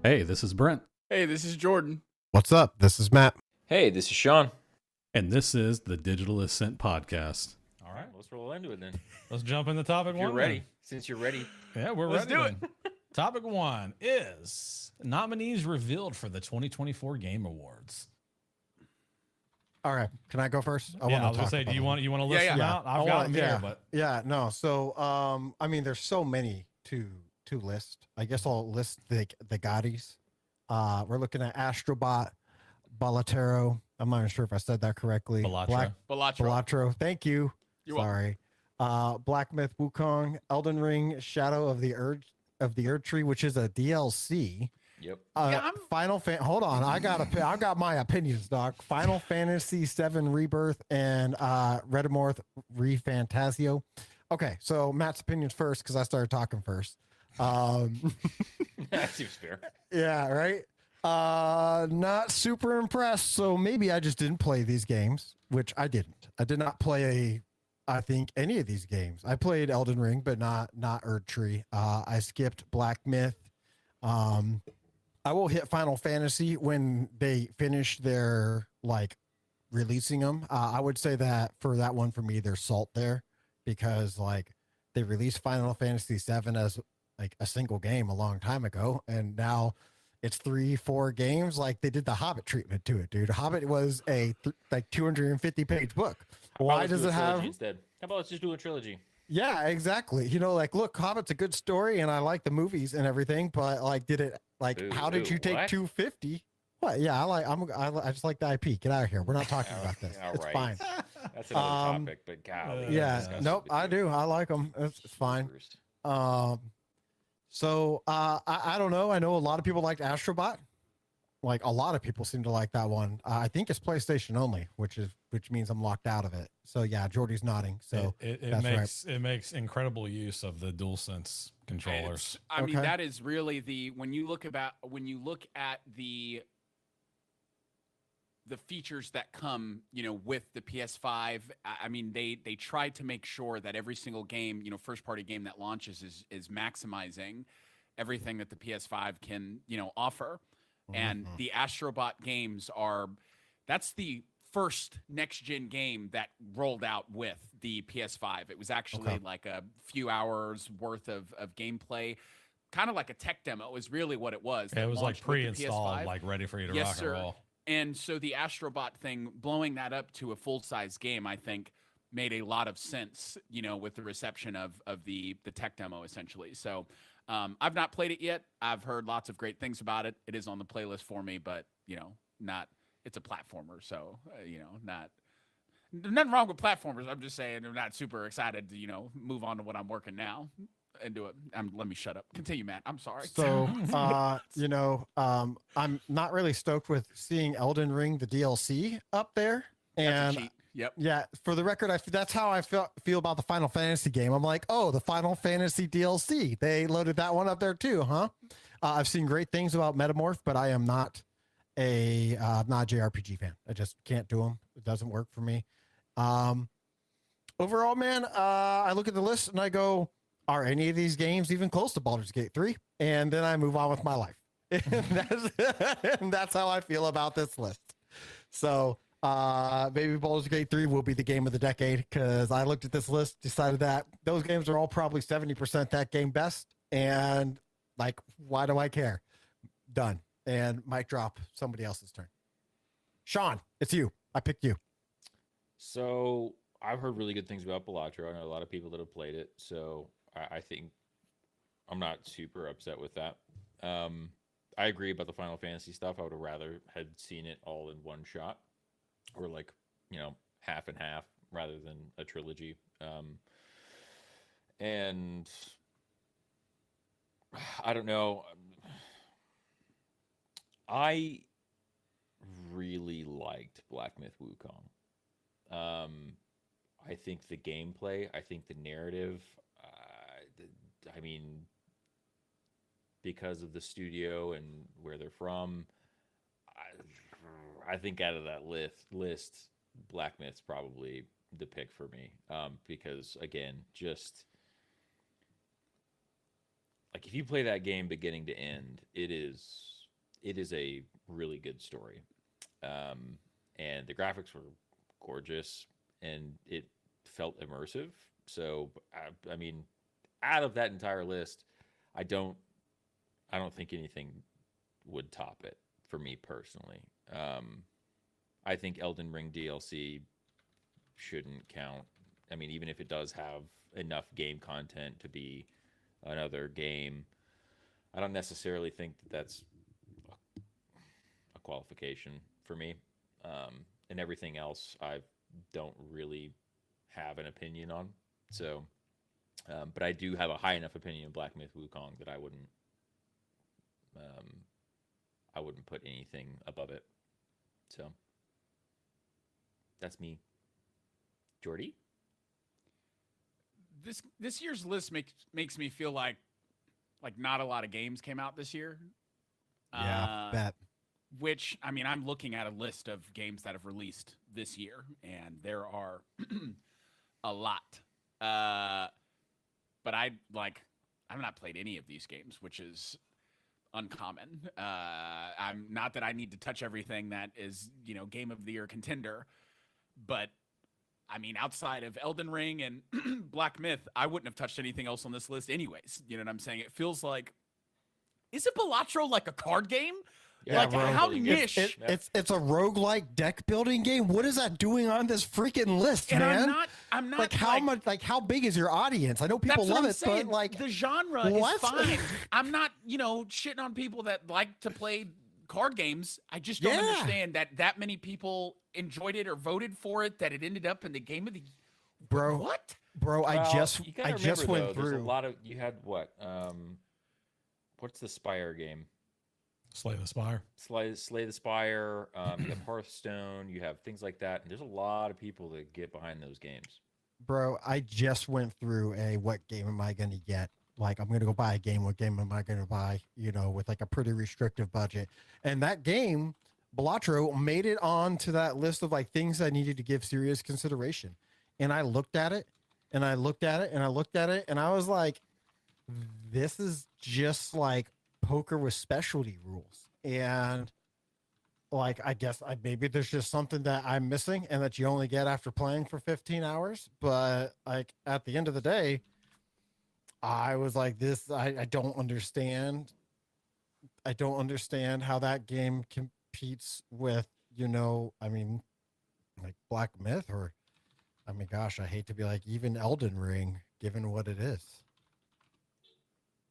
Hey, this is Brent, Hey, this is Jordan. What's up? This is Matt. Hey, this is Sean. and this is the Digital Ascent Podcast. All right, let's roll into it then. Let's jump in the topic If you're one. ready, since you're ready. Yeah, we're Let's ready. do then. Topic one is nominees revealed for the 2024 Game Awards. All right, can I go first? I was gonna say, do you want to list them out? I've got them here, but no. So, I mean, there's so many to list. I guess I'll list the Gottis. We're looking at Astrobot, Balatero. I'm not even sure if I said that correctly. Balatro. Balatro. Thank you. You're Sorry. Black Myth Wukong, Elden Ring, Shadow of the Erd Tree, which is a DLC. Yep. Hold on. I got my opinions, Doc. Final Fantasy VII Rebirth and Redemorph Refantasio. Okay, so Matt's opinions first because I started talking first. That seems fair. Yeah, right. Not super impressed. So maybe I just didn't play these games, which I didn't. I did not play, I think, any of these games. I played Elden Ring, but not Erd Tree. I skipped Black Myth. I will hit Final Fantasy when they finish their releasing them. I would say that for that one, for me, there's salt there because they released Final Fantasy VII as a single game a long time ago, and now it's 3-4 games. They did the Hobbit treatment to it, dude. Hobbit was a 250-page book. Why does it have? Instead? How about let's just do a trilogy? Yeah, exactly. Look, Hobbit's a good story, and I like the movies and everything, but did it how did you take what? 250? What? Yeah, I just like the IP. Get out of here. We're not talking about this. All It's right. fine. That's another topic, but golly. Yeah, nope, I do. I like them. It's fine. So I don't know. I know a lot of people liked Astrobot. A lot of people seem to like that one. I think it's PlayStation only, which means I'm locked out of it. So yeah, Jordy's nodding. So it makes incredible use of the DualSense controllers. I mean, that is really when you look at the features that come, with the PS5. I mean, they tried to make sure that every single game, first party game that launches is maximizing everything that the PS5 can, offer. And the Astrobot games that's the first next gen game that rolled out with the PS5. It was actually a few hours worth of gameplay, kind of like a tech demo is really what it was. It was pre-installed, ready for you to rock and roll. And so the Astrobot thing, blowing that up to a full-size game, I think made a lot of sense, with the reception of the tech demo essentially. So I've not played it yet. I've heard lots of great things about it. It is on the playlist for me, but it's a platformer. So, nothing wrong with platformers. I'm just saying I'm not super excited to, move on to what I'm working now and do it. Let me shut up. Continue, Matt. I'm sorry. So, I'm not really stoked with seeing Elden Ring, the DLC up there. That's a cheat. Yep. Yeah, for the record, that's how I feel about the Final Fantasy game. I'm like, oh, the Final Fantasy DLC. They loaded that one up there too, huh? I've seen great things about Metamorph, but I am not a JRPG fan. I just can't do them. It doesn't work for me. Overall, man, I look at the list and I go, are any of these games even close to Baldur's Gate 3? And then I move on with my life. And that's how I feel about this list. So maybe Baldur's Gate 3 will be the game of the decade because I looked at this list, decided that those games are all probably 70% that game best. And why do I care? Done. And mic drop, somebody else's turn. Sean, it's you. I picked you. So I've heard really good things about Balatro. I know a lot of people that have played it. So I think I'm not super upset with that. I agree about the Final Fantasy stuff. I would have rather had seen it all in one shot. Or half and half rather than a trilogy. And I don't know. I really liked Black Myth Wukong. I think the gameplay, I think the narrative, because of the studio and where they're from, I think out of that list, Black Myth's probably the pick for me. Because again, just if you play that game beginning to end, it is it is a really good story, and the graphics were gorgeous, and it felt immersive. So I mean, out of that entire list, I don't think anything would top it for me personally. I think Elden Ring DLC shouldn't count. I mean, even if it does have enough game content to be another game, I don't necessarily think that that's a qualification for me. And everything else, I don't really have an opinion on. So, but I do have a high enough opinion of Black Myth Wukong that I wouldn't put anything above it. So that's me. Jordy? This year's list makes me feel like not a lot of games came out this year. Yeah, bet. Which, I mean, I'm looking at a list of games that have released this year, and there are a lot. But I've not played any of these games, which is uncommon. I'm not that I need to touch everything that is, game of the year contender, but I mean, outside of Elden Ring and Black Myth, I wouldn't have touched anything else on this list anyways. You know what I'm saying? It feels like, is it Balatro like a card game? Yeah, like, bro. how niche? It's a roguelike deck building game. What is that doing on this freaking list, And man? I'm not like how much, like how big is your audience? I know people that's what love I'm it, saying. but like the genre what? is fine. I'm not, shitting on people that like to play card games. I just don't understand that many people enjoyed it or voted for it, that it ended up in the game of the bro. What? Bro, Well, I just remember, went though, through there's a lot of, you had what? What's the Spire game? Slay the Spire. Slay the Spire. You have Hearthstone. You have things like that, and there's a lot of people that get behind those games. Bro, I just went through a what game am I going to get? Like, I'm going to go buy a game. What game am I going to buy? With like a pretty restrictive budget. And that game, Balatro, made it on to that list of like things I needed to give serious consideration. And I looked at it and I looked at it and I looked at it and I was like, this is just like poker with specialty rules. And like, I guess maybe there's just something that I'm missing and that you only get after playing for 15 hours. But like at the end of the day, I was like, I don't understand. I don't understand how that game competes with, like Black Myth or, gosh, I hate to be like even Elden Ring, given what it is.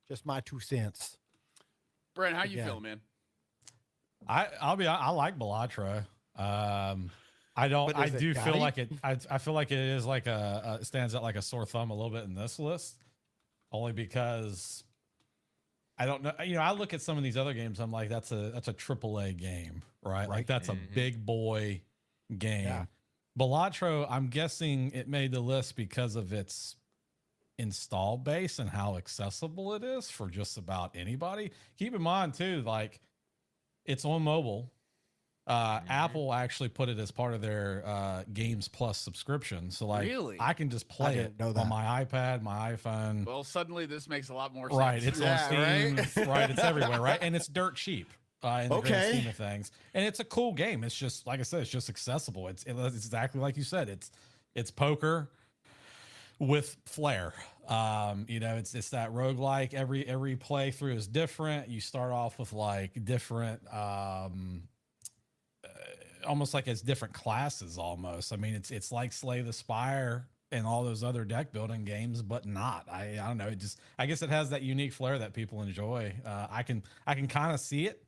Just my 2 cents. Brent, how you feeling, man? I like Balatro. I do feel like it. I feel like it is like it stands out like a sore thumb a little bit in this list, only because I don't know. I look at some of these other games. I'm like, that's a AAA game, right? Like that's a big boy game. Yeah. Balatro, I'm guessing it made the list because of its install base and how accessible it is for just about anybody. Keep in mind too, like it's on mobile. Apple actually put it as part of their Games Plus subscription. So like I can just play it on my iPad, my iPhone. Well, suddenly this makes a lot more sense. Right. It's on Steam. Right. It's everywhere. Right. And it's dirt cheap in the grand scheme of things. And it's a cool game. It's just, like I said, it's just accessible. It's exactly like you said. It's poker with flair. It's that roguelike. Every playthrough is different. You start off with like different, almost like it's different classes almost. I mean, it's like Slay the Spire and all those other deck building games, but not. I don't know. I guess it has that unique flair that people enjoy. I can kind of see it,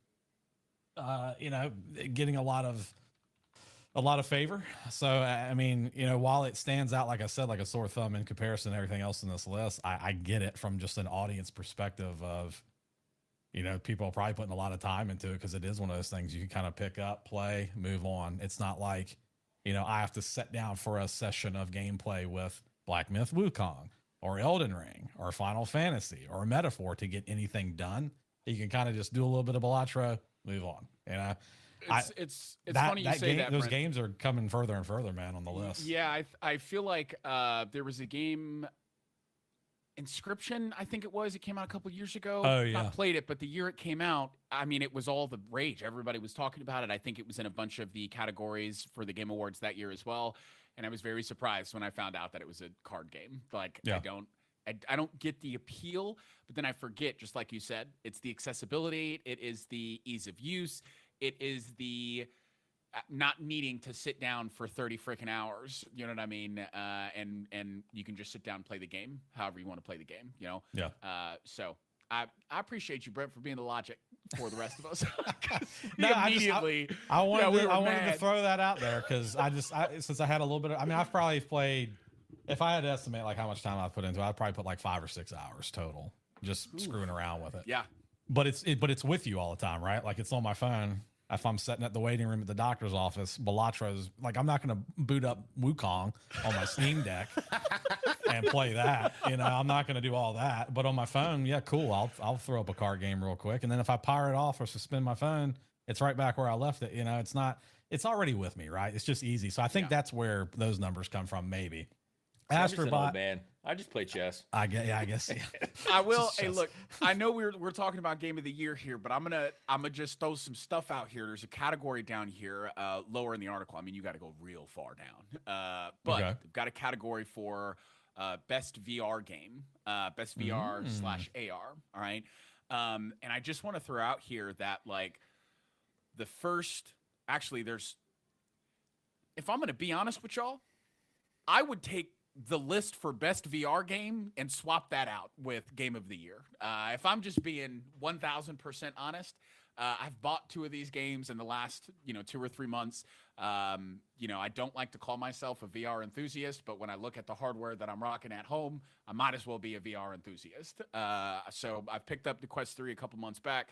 getting a lot of favor. So, I mean, while it stands out, like I said, like a sore thumb in comparison to everything else in this list, I get it from just an audience perspective of, people are probably putting a lot of time into it because it is one of those things you can kind of pick up, play, move on. It's not like, I have to sit down for a session of gameplay with Black Myth Wukong or Elden Ring or Final Fantasy or Metaphor to get anything done. You can kind of just do a little bit of Balatro, move on. It's funny you say that. Those Brent. games are coming further and further, man, on the list. Yeah, I feel like there was a game Inscription, I think it came out a couple years ago. Oh, yeah. Not played it, but the year it came out, I mean, it was all the rage. Everybody was talking about it. I think it was in a bunch of the categories for the Game Awards that year as well. And I was very surprised when I found out that it was a card game. Like, Yeah. I don't get the appeal, but then I forget, just like you said, it's the accessibility, it is the ease of use, it is the not needing to sit down for 30 freaking hours, you know what I mean? And you can just sit down and play the game however you want to play the game, you know? Yeah. So I appreciate you, Brent, for being the logic for the rest of us. No, I wanted to throw that out there because since I had a little bit of, I mean, I've probably played, if I had to estimate like how much time I've put into it, I'd probably put like 5 or 6 hours total just screwing around with it. Yeah. But it's with you all the time, right? Like it's on my phone. If I'm sitting at the waiting room at the doctor's office, Balatra's like, I'm not going to boot up Wukong on my Steam Deck and play that. You know, I'm not going to do all that. But on my phone, yeah, cool. I'll throw up a card game real quick. And then if I pirate off or suspend my phone, it's right back where I left it. You know, it's already with me, right? It's just easy. So I think that's where those numbers come from, maybe. Astrobot, man, I just play chess. I guess. Yeah. I will. Hey, look, I know we're talking about Game of the Year here, but I'm gonna just throw some stuff out here. There's a category down here, lower in the article. I mean, you got to go real far down. But they've got a category for best VR game, best VR/AR. All right, and I just want to throw out here that like the first, actually, if I'm gonna be honest with y'all, I would take the list for best VR game and swap that out with Game of the Year. If I'm just being 1000% honest, I've bought 2 of these games in the last, 2 or 3 months. I don't like to call myself a VR enthusiast, but when I look at the hardware that I'm rocking at home, I might as well be a VR enthusiast. So I've picked up the Quest 3 a couple months back.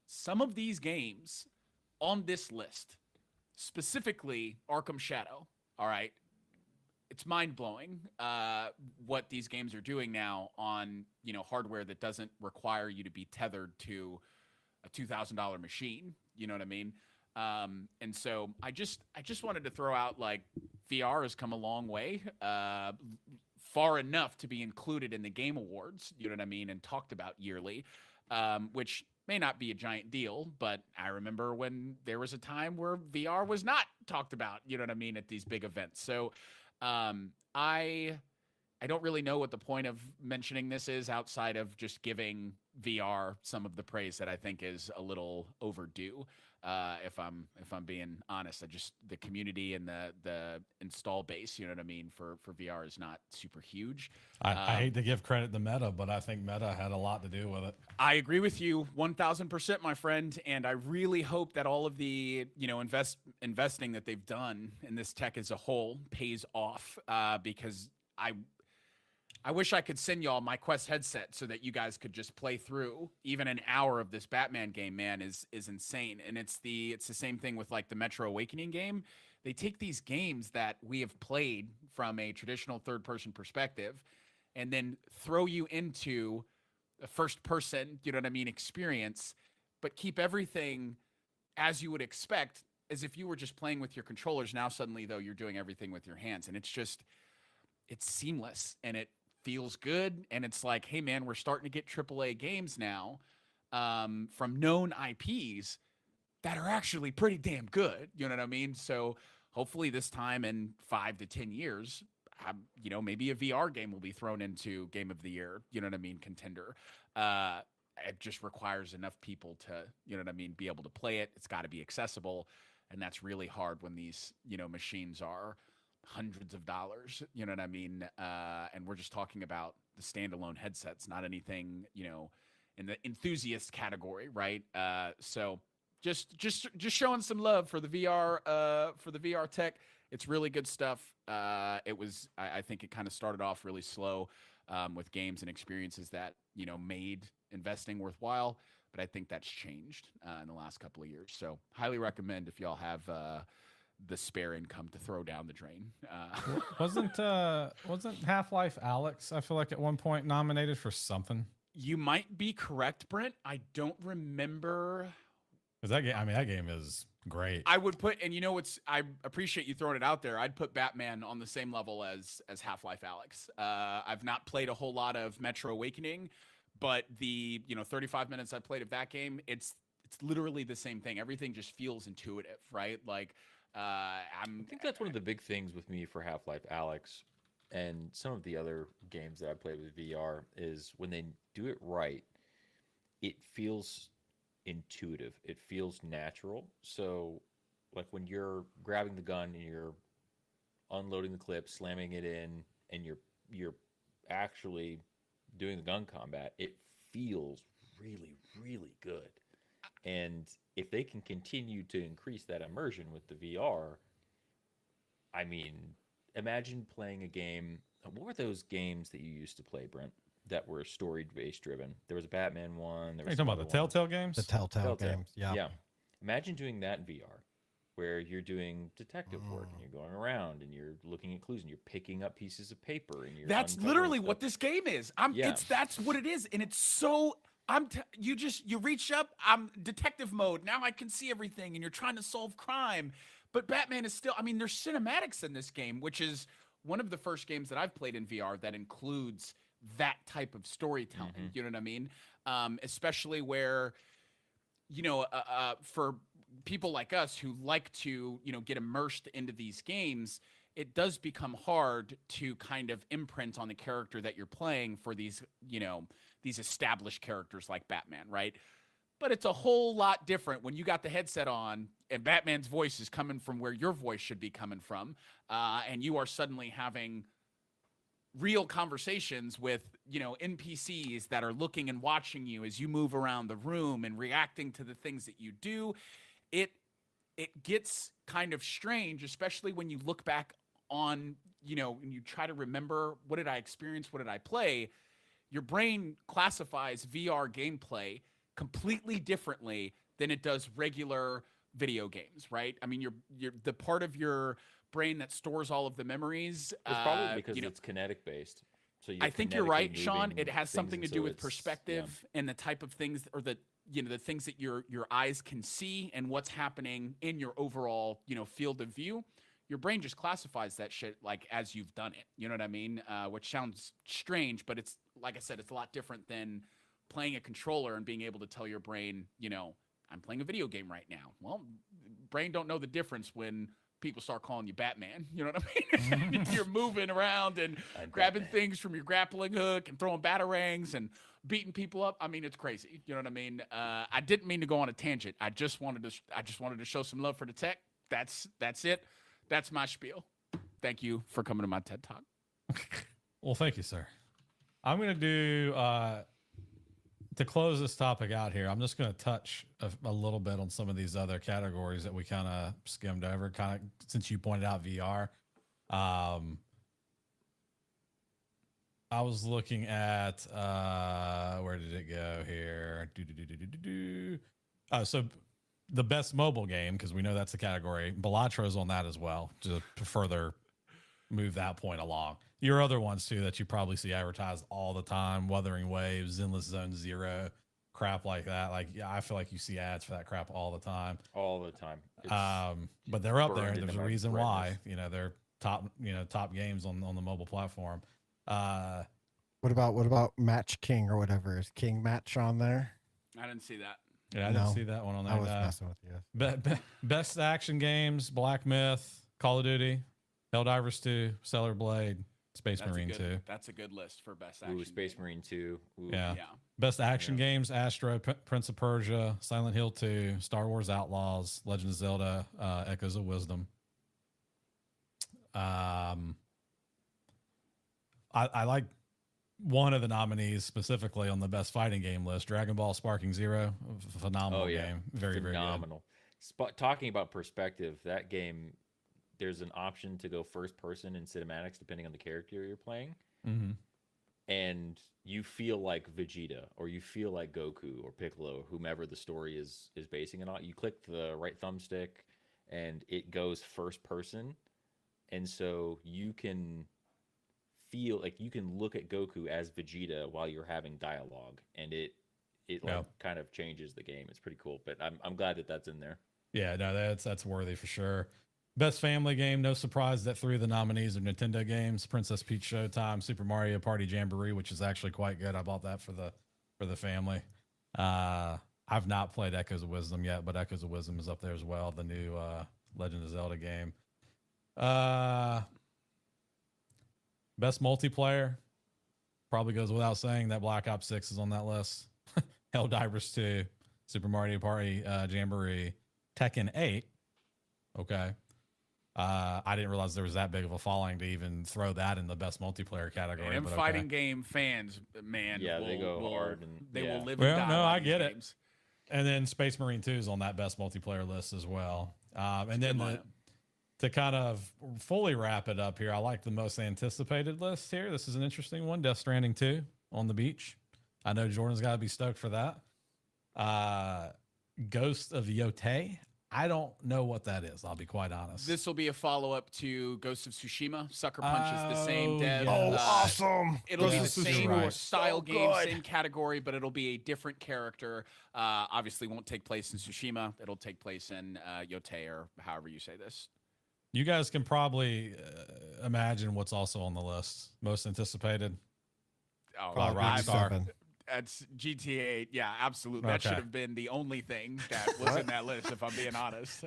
Some of these games on this list, specifically Arkham Shadow, all right, it's mind-blowing what these games are doing now on hardware that doesn't require you to be tethered to a $2,000 machine. You know what I mean? And so I just wanted to throw out like VR has come a long way, far enough to be included in the Game Awards. You know what I mean? And talked about yearly, which may not be a giant deal, but I remember when there was a time where VR was not talked about. You know what I mean? At these big events. So. I don't really know what the point of mentioning this is outside of just giving VR some of the praise that I think is a little overdue. If I'm being honest, the community and the install base, you know what I mean, for VR is not super huge. I hate to give credit to Meta, but I think Meta had a lot to do with it. I agree with you 1000%, my friend. And I really hope that all of the, investing that they've done in this tech as a whole pays off, because I wish I could send y'all my Quest headset so that you guys could just play through even an hour of this Batman game. Man, is insane. And it's the same thing with like the Metro Awakening game. They take these games that we have played from a traditional third-person perspective and then throw you into a first-person, experience, but keep everything as you would expect, as if you were just playing with your controllers. Now suddenly, though, you're doing everything with your hands, and it's seamless, and it feels good. And it's like, hey man, we're starting to get AAA games now from known IPs that are actually pretty damn good. You know what I mean? So hopefully this time in 5 to 10 years, maybe a VR game will be thrown into Game of the Year, contender. It just requires enough people to, be able to play it. It's got to be accessible. And that's really hard when these, machines are hundreds of dollars, you know what I mean? And we're just talking about the standalone headsets, not anything, in the enthusiast category, right? So just showing some love for the VR tech. It's really good stuff. I think it kind of started off really slow with games and experiences that, made investing worthwhile. But I think that's changed in the last couple of years. So highly recommend if y'all have the spare income to throw down the drain. Wasn't Half-Life Alyx, I feel like at one point nominated for something? You might be correct, Brent. I don't remember Because that game, I mean, that game is great. I would put, and I appreciate you throwing it out there. I'd put Batman on the same level as Half-Life Alyx. I've not played a whole lot of Metro Awakening, but the 35 minutes I played of that game, it's literally the same thing. Everything just feels intuitive, right? Like I think that's one of the big things with me for Half-Life Alyx and some of the other games that I played with VR is when they do it right, it feels intuitive. It feels natural. So like when you're grabbing the gun and you're unloading the clip, slamming it in, and you're actually doing the gun combat, it feels really, really good. And if they can continue to increase that immersion with the VR, I mean, imagine playing a game. What were those games that you used to play, Brent, that were story-based driven? There was a Batman one. There Are was you talking about the Telltale games? The Telltale games. Yeah. Yeah. Imagine doing that in VR, where you're doing detective work and you're going around and you're looking at clues and you're picking up pieces of paper and you're. That's literally what this game is. That's what it is, and it's so. You reach up. I'm detective mode now. I can see everything, and you're trying to solve crime. But Batman is still. I mean, there's cinematics in this game, which is one of the first games that I've played in VR that includes that type of storytelling. Mm-hmm. You know what I mean? Especially where, for people like us who like to, get immersed into these games, it does become hard to kind of imprint on the character that you're playing for these, these established characters like Batman, right? But it's a whole lot different when you got the headset on and Batman's voice is coming from where your voice should be coming from, and you are suddenly having real conversations with NPCs that are looking and watching you as you move around the room and reacting to the things that you do. It gets kind of strange, especially when you look back on, and you try to remember, what did I experience, what did I play? Your brain classifies VR gameplay completely differently than it does regular video games, right? I mean, you're the part of your brain that stores all of the memories. It's probably because it's kinetic based. So I think you're right, Sean. It has something to do with perspective and the type of things, or the things that your eyes can see and what's happening in your overall field of view. Your brain just classifies that shit like as you've done it. You know what I mean? Which sounds strange, but it's, like I said, it's a lot different than playing a controller and being able to tell your brain, I'm playing a video game right now. Well, brain don't know the difference when people start calling you Batman. You know what I mean? You're moving around and grabbing things from your grappling hook and throwing batarangs and beating people up. I mean, it's crazy. You know what I mean? I didn't mean to go on a tangent. I just wanted to show some love for the tech. That's it. That's my spiel. Thank you for coming to my TED Talk. Well, thank you, sir. I'm going to do, to close this topic out here, I'm just going to touch a little bit on some of these other categories that we kind of skimmed over, since you pointed out VR. I was looking at, where did it go here? So the best mobile game, because we know that's the category. Belatro's on that as well, to further move that point along. Your other ones too that you probably see advertised all the time: Wuthering Waves, Endless Zone Zero, crap like that. Like, yeah, I feel like you see ads for that crap all the time. All the time. But they're up there. There's a reason why. They're top games on the mobile platform. What about Match King or whatever? Is King Match on there? I didn't see that. Yeah, I didn't see that one on there. I was messing with you. Best action games: Black Myth, Call of Duty, Helldivers 2, Stellar Blade, Space Marine 2. That's a good list for best action. Ooh, Space Marine 2. Ooh. Yeah. Best action games: Astro, Prince of Persia, Silent Hill 2, Star Wars Outlaws, Legend of Zelda, Echoes of Wisdom. I like one of the nominees specifically on the best fighting game list: Dragon Ball Sparking Zero. Phenomenal game. Very, phenomenal. Very good. Talking about perspective, that game, there's an option to go first person in cinematics depending on the character you're playing. Mm-hmm. And you feel like Vegeta, or you feel like Goku or Piccolo, or whomever the story is basing it on. You click the right thumbstick and it goes first person. And so you can feel like you can look at Goku as Vegeta while you're having dialogue, and it like kind of changes the game. It's pretty cool, but I'm glad that that's in there. Yeah, no, that's worthy for sure. Best family game, no surprise that 3 of the nominees are Nintendo games: Princess Peach Showtime, Super Mario Party Jamboree, which is actually quite good. I bought that for the family. I've not played Echoes of Wisdom yet, but Echoes of Wisdom is up there as well, the new Legend of Zelda game. Best multiplayer, probably goes without saying that Black Ops 6 is on that list. Helldivers 2, Super Mario Party Jamboree, Tekken 8. Okay. I didn't realize there was that big of a following to even throw that in the best multiplayer category. And fighting game fans, man, yeah, they go hard and they will live. Well, and die no, by I these get games. it. And then Space Marine 2 is on that best multiplayer list as well. And then to kind of fully wrap it up here, I like the most anticipated list here. This is an interesting one. Death Stranding 2 on the beach. I know Jordan's got to be stoked for that. Ghost of Yotei. I don't know what that is. I'll be quite honest. This will be a follow-up to Ghost of Tsushima. Sucker Punch is the same dev. yes. Awesome! It'll be the Ghost of same Tsushima was style so game, good. same category, but it'll be a different character. Obviously won't take place in Tsushima. It'll take place in Yotei, or however you say this. You guys can probably imagine what's also on the list. Most anticipated. Oh, Probably I'm- Rockstar. That's GTA. Yeah, absolutely. That Okay. should have been the only thing that was in that list, if I'm being honest.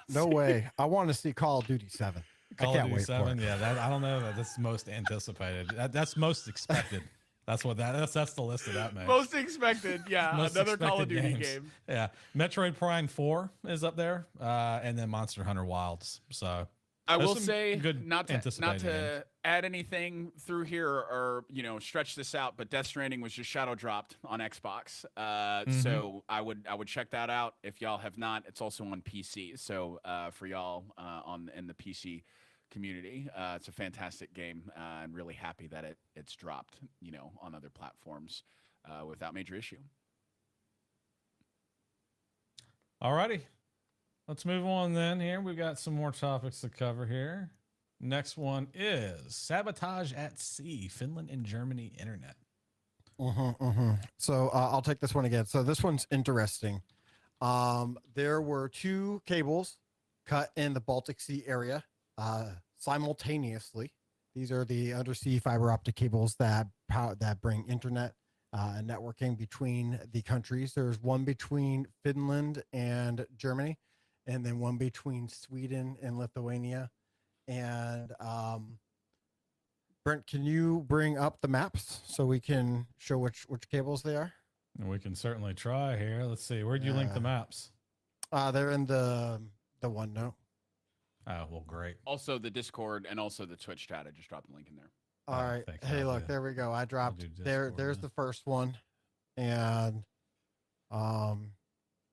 No way. I want to see Call of Duty 7. Call I of can't Duty wait 7. for it. Yeah, I don't know. That's most anticipated. That's most expected. That's what that's the list of that makes. Most expected. Yeah, Most another Call of expected Duty games. game. Yeah, Metroid Prime 4 is up there, and then Monster Hunter Wilds. So I there's will some say, good not to anticipated games. add anything through here or stretch this out, but Death Stranding was just shadow dropped on Xbox, so I would check that out if y'all have not. It's also on PC, so for y'all in the PC community, it's a fantastic game. I'm really happy that it's dropped, on other platforms without major issue. Alrighty. Let's move on then here. We've got some more topics to cover here. Next one is Sabotage at Sea, Finland and Germany Internet. So I'll take this one again. So this one's interesting. There were 2 cables cut in the Baltic Sea area simultaneously. These are the undersea fiber optic cables that bring internet and networking between the countries. There's one between Finland and Germany, and then one between Sweden and Lithuania. And Brent, can you bring up the maps so we can show which cables they are? We can certainly try here. Let's see. Where'd you link the maps? They're in the OneNote. Oh, well, great. Also the Discord and also the Twitch chat. I just dropped the link in there. All right. thanks. Hey, I'll look, do- there we go. I dropped do there. Discord There's then. the first one, and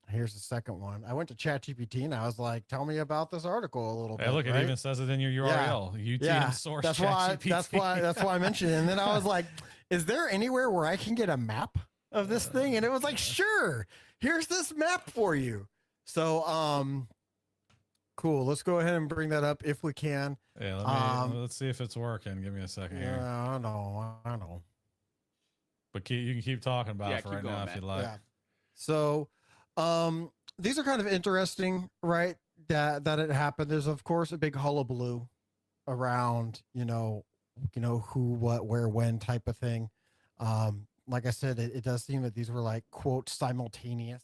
here's the second one. I went to ChatGPT and I was like, "Tell me about this article a little bit." Hey, look, right? it even says it in your URL. UTM source. That's why. ChatGPT. That's why I mentioned it. And then I was like, "Is there anywhere where I can get a map of this thing?" And it was like, "Sure. Here's this map for you." So, cool. Let's go ahead and bring that up if we can. Yeah, let's see if it's working. Give me a second here. Yeah, I know. But you can keep talking about Yeah, it for keep right going, now if Matt. you'd like. Yeah. So, these are kind of interesting, right? That it happened. There's of course a big hullabaloo around, who, what, where, when type of thing. Like I said, it does seem that these were like quote simultaneous,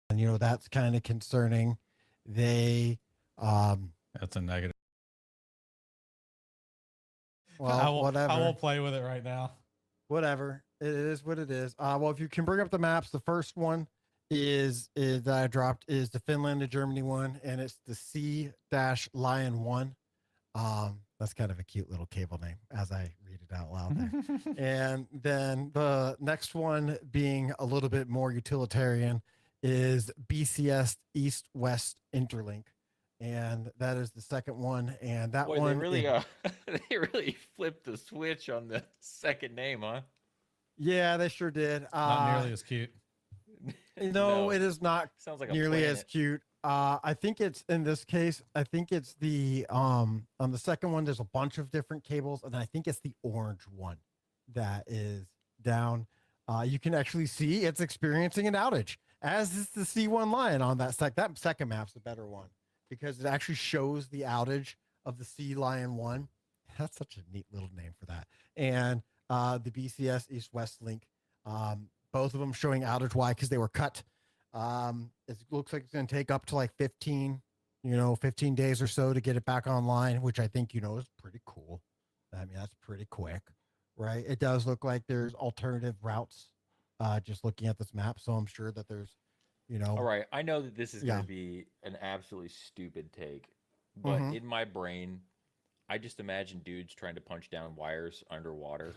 and that's kind of concerning. They, That's a negative. well, whatever. I won't play with it right now. Whatever. It is what it is. Well, if you can bring up the maps, the first one is that I dropped is the Finland to Germany one, and it's the C-Lion 1. That's kind of a cute little cable name as I read it out loud there. And then the next one, being a little bit more utilitarian, is BCS East-West Interlink. And that is the second one. And that Boy, one they really they really flipped the switch on the second name, huh? yeah, they sure did. Not nearly as cute. No, it is not Sounds like a nearly as planet. cute. I think it's in this case, I think it's the on the second one, there's a bunch of different cables, and I think it's the orange one that is down, you can actually see it's experiencing an outage, as is the C1 Lion on that that second map's the better one because it actually shows the outage of the Sea Lion 1. That's such a neat little name for that. And the BCS East-West link, both of them showing outage. Why? Because they were cut. It looks like it's going to take up to like 15 days or so to get it back online, which I think, is pretty cool. I mean, that's pretty quick, right? It does look like there's alternative routes, just looking at this map. So I'm sure that there's, All right. I know that this is going to be an absolutely stupid take, but in my brain, I just imagine dudes trying to punch down wires underwater.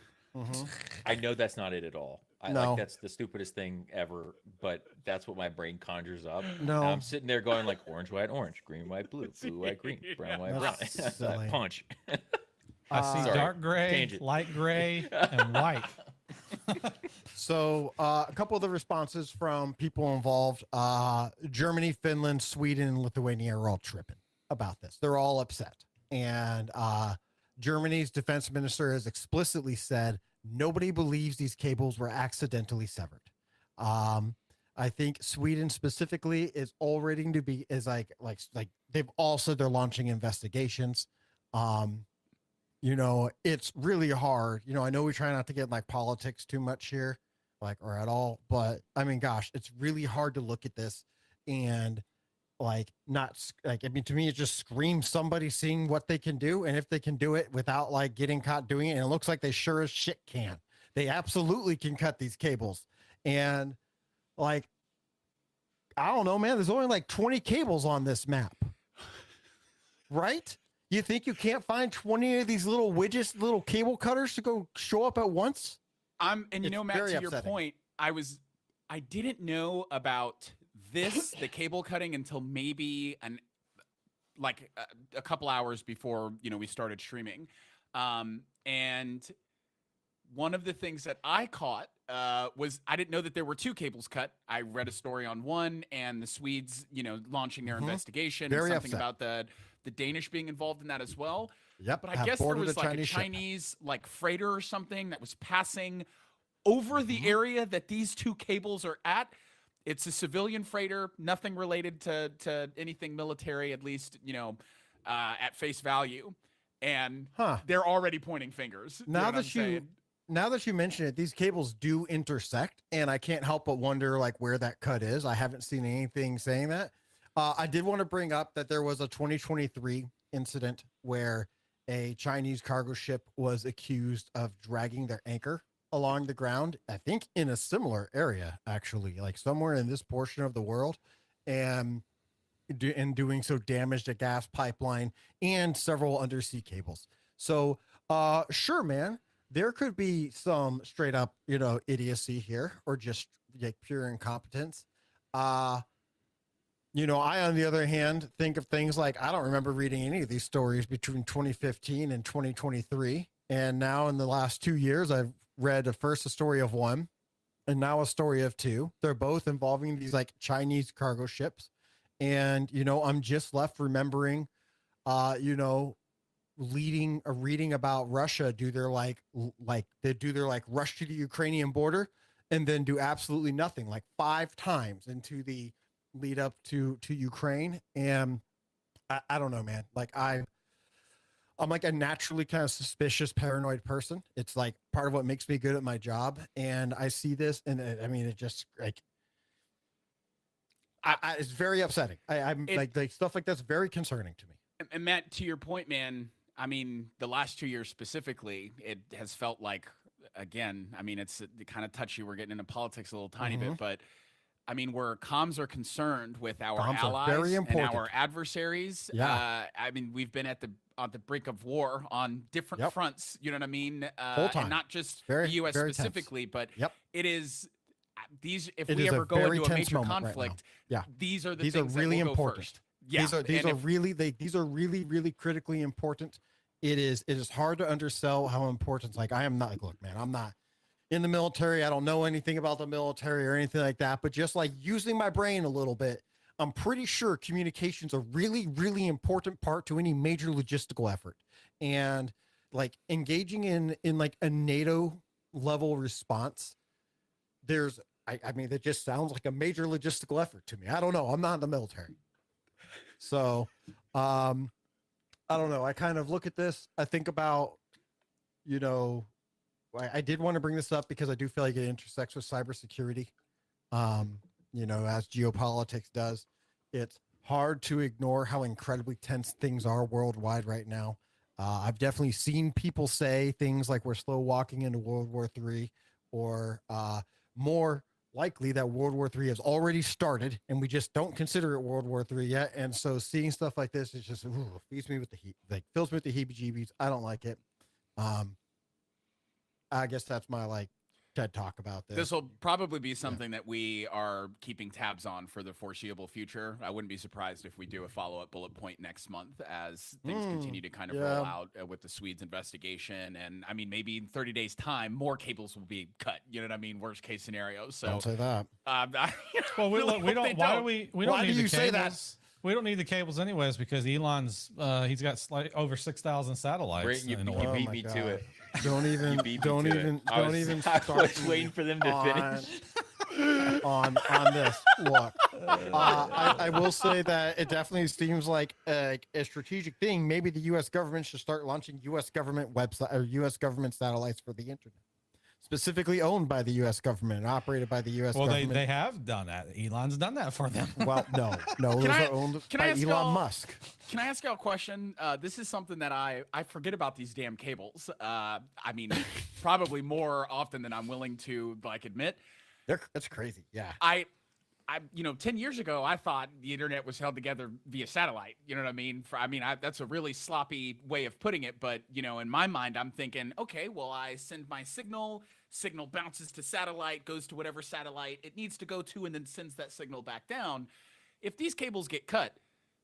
I know that's not it at all. Like that's the stupidest thing ever, but that's what my brain conjures up. No, and I'm sitting there going like orange, white, orange, green, white, blue, blue, white, green, brown, white, brown. Silly. Punch. I see dark gray, Tangent. light gray, and white. So a couple of the responses from people involved, Germany, Finland, Sweden, and Lithuania are all tripping about this. They're all upset. And Germany's defense minister has explicitly said nobody believes these cables were accidentally severed. I think Sweden specifically is all ready to be like they've all said they're launching investigations. It's really hard. I know we try not to get like politics too much here, or at all, but I mean, gosh, it's really hard to look at this and to me, it just screams somebody seeing what they can do. And if they can do it without like getting caught doing it, and it looks like they sure as shit can, they absolutely can cut these cables. And I don't know, man, there's only like 20 cables on this map, right? You think you can't find 20 of these little widgets, little cable cutters to go show up at once? Matt, to your point, I didn't know about the cable cutting until maybe a couple hours before, we started streaming. And one of the things that I caught was I didn't know that there were two cables cut. I read a story on one and the Swedes, launching their investigation, and something about the Danish being involved in that as well. Yep. But I guess there was like a Chinese freighter or something that was passing over the area that these two cables are at. It's a civilian freighter, nothing related to anything military, at least, at face value. And they're already pointing fingers. Now that you mention it, these cables do intersect, and I can't help but wonder where that cut is. I haven't seen anything saying that. I did want to bring up that there was a 2023 incident where a Chinese cargo ship was accused of dragging their anchor along the ground, I think in a similar area, actually, somewhere in this portion of the world, and doing so damaged a gas pipeline and several undersea cables. So sure, man, there could be some straight up, idiocy here, or just pure incompetence. I, on the other hand, think of things like, I don't remember reading any of these stories between 2015 and 2023. And now in the last 2 years, I've read first a story of one and now a story of two. They're both involving these Chinese cargo ships. And, I'm just left remembering, reading about Russia do their rush to the Ukrainian border and then do absolutely nothing 5 times into the lead up to Ukraine. And I don't know, man. I'm a naturally kind of suspicious, paranoid person. It's part of what makes me good at my job. And I see this, and it just it's very upsetting. I'm stuff like that's very concerning to me. And Matt, to your point, man, the last 2 years specifically, it has felt like, again, it's kind of touchy. We're getting into politics a little tiny bit, but where comms are concerned with our allies and our adversaries. Yeah. We've been on the brink of war on different fronts, you know what I mean? And not just the U.S. specifically, but it is these. If we ever go into a major conflict, these are the things that really important. First. Yeah, these are really, really critically important. It is hard to undersell how important. I am not look, man, I'm not in the military. I don't know anything about the military or anything like that, but just using my brain a little bit, I'm pretty sure communication's a really, really important part to any major logistical effort. And engaging in a NATO level response, I mean, it just sounds like a major logistical effort to me. I don't know. I'm not in the military. So, I don't know. I kind of look at this. I think about, you know, I did want to bring this up because I do feel like it intersects with cybersecurity. You know, as geopolitics does, it's hard to ignore how incredibly tense things are worldwide right now. I've definitely seen people say things like we're slow walking into World War III, or more likely that World War III has already started and we just don't consider it World War III yet. And so seeing stuff like this is just feeds me with the heat, like fills me with the heebie-jeebies. I don't like it. I guess that's my like TED talk about this. This will probably be something that we are keeping tabs on for the foreseeable future. I wouldn't be surprised if we do a follow-up bullet point next month as things continue to kind of roll out with the Swedes investigation. And I mean, maybe in 30 days time, more cables will be cut. You know what I mean? Worst case scenario. So don't say that. Well, we don't. We don't Why need do you the say that? cables. We don't need the cables anyways because Elon's he's got over 6,000 satellites. You in beat orbit. me to it. Don't even I was waiting for them to finish. on this. Look, I will say that it definitely seems like a strategic thing. Maybe the U.S. government should start launching U.S. government website or U.S. government satellites for the internet, specifically owned by the U.S. government and operated by the U.S. Well, government. they have done that. Elon's done that for them. Well, no, those are owned by Elon Musk. Can I ask y'all a question? This is something that I forget about these damn cables. I mean, probably more often than I'm willing to like admit. That's crazy. Yeah. I 10 years ago, I thought the internet was held together via satellite. You know what I mean? That's a really sloppy way of putting it. But, you know, in my mind, I'm thinking, okay, well, I send my signal bounces to satellite, goes to whatever satellite it needs to go to, and then sends that signal back down. If these cables get cut,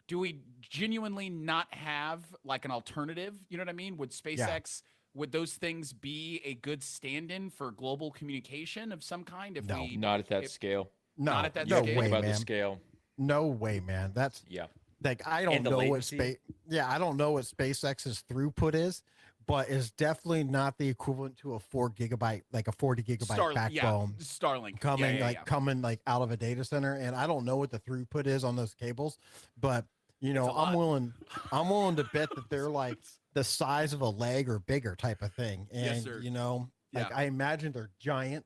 do we genuinely not have like an alternative? You know what I mean? Would SpaceX, would those things be a good stand-in for global communication of some kind? Not at that scale. Not at that no scale. way, About man. the scale. No way, man. That's like I don't know what I don't know what SpaceX's throughput is, but it's definitely not the equivalent to a 4 gigabyte, like a 40 gigabyte backbone. Starlink coming like out of a data center. And I don't know what the throughput is on those cables, but you know, I'm willing to bet that they're like the size of a leg or bigger type of thing. And you know, like I imagine they're giant.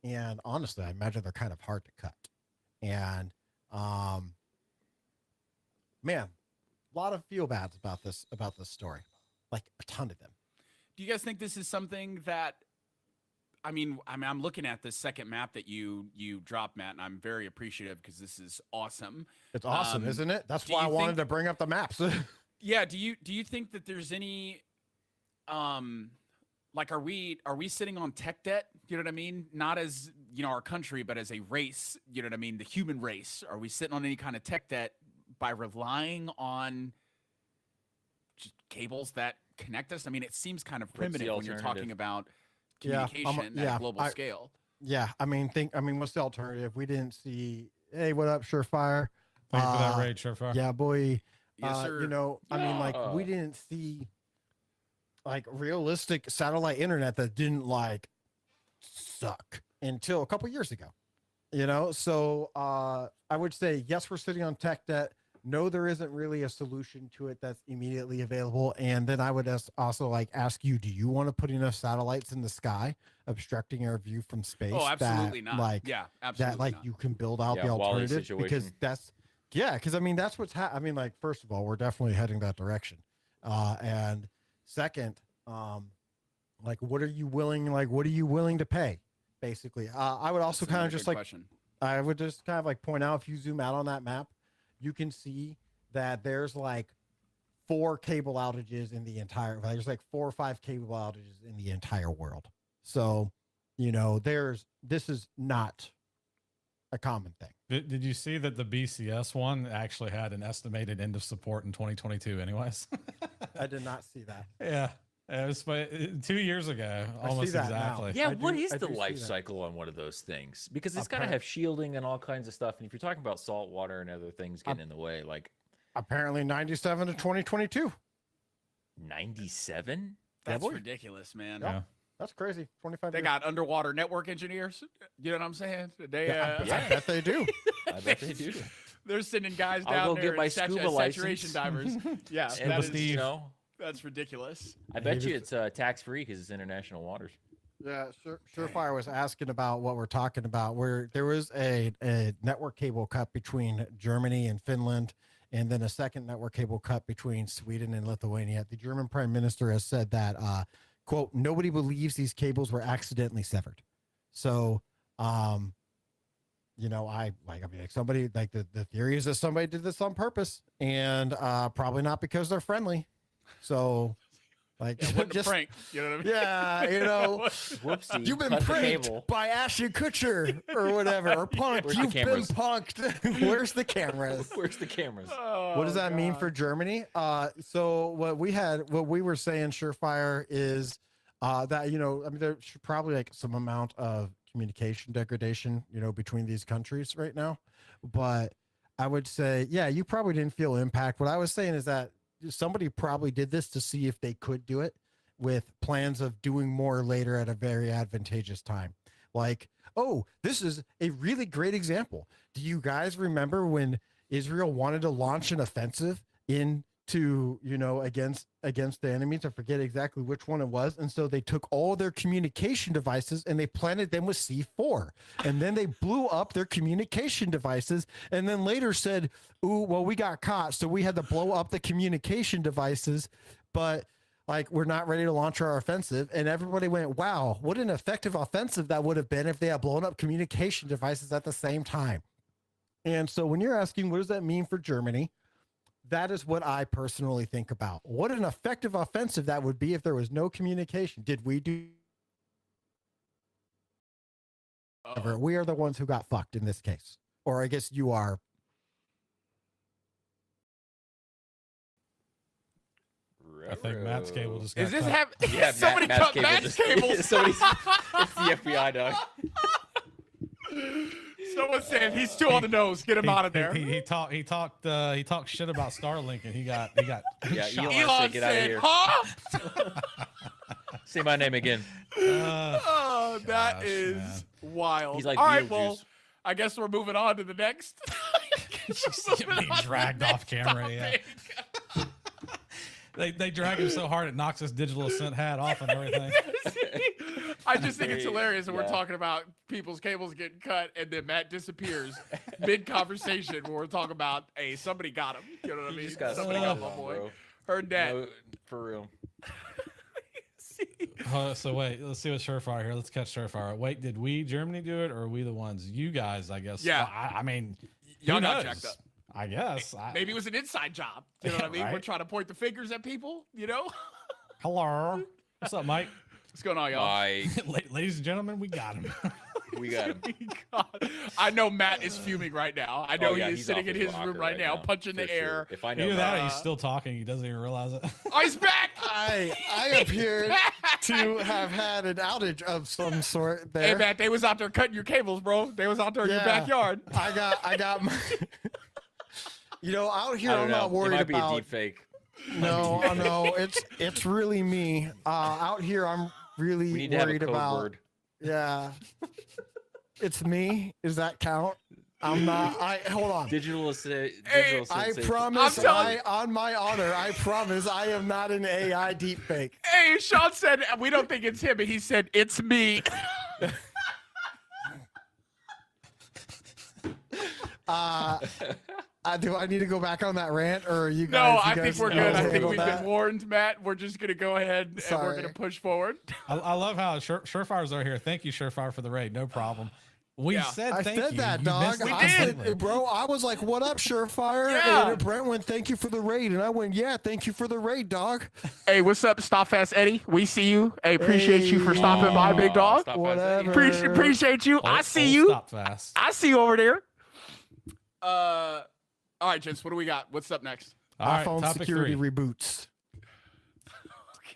And honestly, I imagine they're kind of hard to cut. And man, a lot of feel bads about this story, like a ton of them. Do you guys think this is something that? I mean, I'm looking at this second map that you dropped, Matt, and I'm very appreciative because this is awesome. It's awesome, isn't it? That's why I wanted to bring up the maps. Yeah. Do you think that there's any like are we sitting on tech debt? You know what I mean? Not as, you know, our country, but as a race, you know what I mean? The human race. Are we sitting on any kind of tech debt by relying on just cables that connect us? I mean, it seems kind of primitive when you're talking about communication at a global scale. Yeah. I mean, what's the alternative? We didn't see, hey, what up, Surefire? Thank you for that raid, Surefire. Yeah, boy. Yes, sir. You know, I mean, like we didn't see like realistic satellite internet that didn't like suck until a couple years ago, you know? So I would say, yes, we're sitting on tech debt. No, there isn't really a solution to it that's immediately available. And then I would also like ask you, do you want to put enough satellites in the sky obstructing our view from space? Oh, absolutely that, not. Like, absolutely that like not. you can build out the alternative because that's, because I mean, that's what's I mean, like, first of all, we're definitely heading that direction. And second, like, what are you willing to pay? Basically, I would also kind of just like, I would just kind of like point out, if you zoom out on that map, you can see that there's like 4 cable outages in the entire, there's like 4 or 5 cable outages in the entire world. So, you know, this is not a common thing. Did you see that the BCS one actually had an estimated end of support in 2022 anyways? I did not see that. Yeah. It was 2 years ago, almost exactly. Yeah, what is the life cycle on one of those things? Because it's got to have shielding and all kinds of stuff. And if you're talking about salt water and other things getting in the way, like apparently 97 to 2022. 97? That's ridiculous, man. Yeah. That's crazy. 25 They years. got underwater network engineers. You know what I'm saying? They I bet they do. I bet they do. they're sending guys I'll down go there get and my scuba saturation license. divers. Yeah, And that Steve. is, you know, that's ridiculous. I bet you it's tax free because it's international waters. Yeah, Surefire was asking about what we're talking about, where there was a network cable cut between Germany and Finland, and then a second network cable cut between Sweden and Lithuania. The German prime minister has said that, quote, nobody believes these cables were accidentally severed. So, you know, somebody, like the theory is that somebody did this on purpose, and probably not because they're friendly. So, like, What a prank. You know what I mean? yeah, you know, Whoopsie. you've been cut the pranked cable. by Ashton Kutcher or whatever, or punked. Where's the You've been cameras? punked. Where's the cameras? Where's the cameras? What does that mean God. for Germany? So what we were saying, Surefire, is that, you know, I mean, there's probably like some amount of communication degradation, you know, between these countries right now. But I would say, yeah, you probably didn't feel impact. What I was saying is that somebody probably did this to see if they could do it, with plans of doing more later at a very advantageous time. Like, oh, this is a really great example. Do you guys remember when Israel wanted to launch an offensive into, you know, against the enemies? I forget exactly which one it was. And so they took all their communication devices and they planted them with C4. And then they blew up their communication devices and then later said, ooh, well, we got caught, so we had to blow up the communication devices, but like, we're not ready to launch our offensive. And everybody went, wow, what an effective offensive that would have been if they had blown up communication devices at the same time. And so when you're asking, what does that mean for Germany? That is what I personally think about. What an effective offensive that would be if there was no communication. Did we do? We are the ones who got fucked in this case. Or I guess you are. I think Matt's cable just got Is this cut. happening? Yeah, Somebody Matt's cut cable Matt's just- cable. Somebody's, it's the FBI, dog. Someone said he's too on the nose. Get him out of there. He talked shit about Starlink, and he got Yeah, shot. Elon Elon said, "Get out of said, here." huh? Say my name again. Oh, that Gosh, is man. wild. He's like all right, Beetlejuice. well, I guess we're moving on to the next. Just getting me dragged off camera. Yeah, they drag him so hard it knocks his digital ascent hat off and everything. I just think it's hilarious that we're Yeah. talking about people's cables getting cut and then Matt disappears mid conversation when we're talking about, hey, somebody got him. You know what I You mean? just got Somebody spun got on, my boy. bro. Heard that. No, for real. So wait, let's see what Surefire here. Let's catch Surefire. Wait, did we Germany do it, or are we the ones? You guys, I guess. Yeah. Well, I mean, Y'all who got knows? jacked up. I guess. Maybe it was an inside job. You know what I mean? We're Right. trying to point the fingers at people, you know? Hello. What's up, Mike? What's going on, y'all? Ladies and gentlemen, we got him. We got him. God. I know Matt is fuming right now. I know Oh, yeah, he is he's sitting off in his his room rocker right now, punching for the sure. air. If I know Either that or that, he's still talking. He doesn't even realize it. Oh, he's back! I appear to have had an outage of some sort there. Hey, Matt, they was out there cutting your cables, bro. They was out there in your Yeah. backyard. I got my, you know, out here I don't I'm know. not worried it might be a about. deep fake. No, it's really me. Out here I'm We really need to have a worried code about. word. Yeah, it's me. Does that count? I'm not. Hold on. Digital I sensation. promise. I'm telling- On my honor, I promise I am not an AI deepfake. Hey, Sean said, we don't think it's him, and he said, it's me. Do I need to go back on that rant, or are you guys? No, you I think guys we're know good. how I to think handle we've that? been warned, Matt. We're just going to go ahead and we're Sorry. going to push forward. I love how Surefire's over here. Thank you, Surefire, for the raid. No problem. We Yeah. said I thank said you. that, You dog. missed it I said, completely. bro, I was like, what up, Surefire? Yeah. And Brent went, thank you for the raid. And I went, yeah, thank you for the raid, dog. Hey, what's up, Stop Fast Eddie? We see you. Hey, appreciate you for stopping by, big dog. Stop Whatever. Appreciate you. I Old- see old you. Stop fast. I see you over there. All right, gents, what do we got? What's up next? All right, iPhone topic security 3. reboots.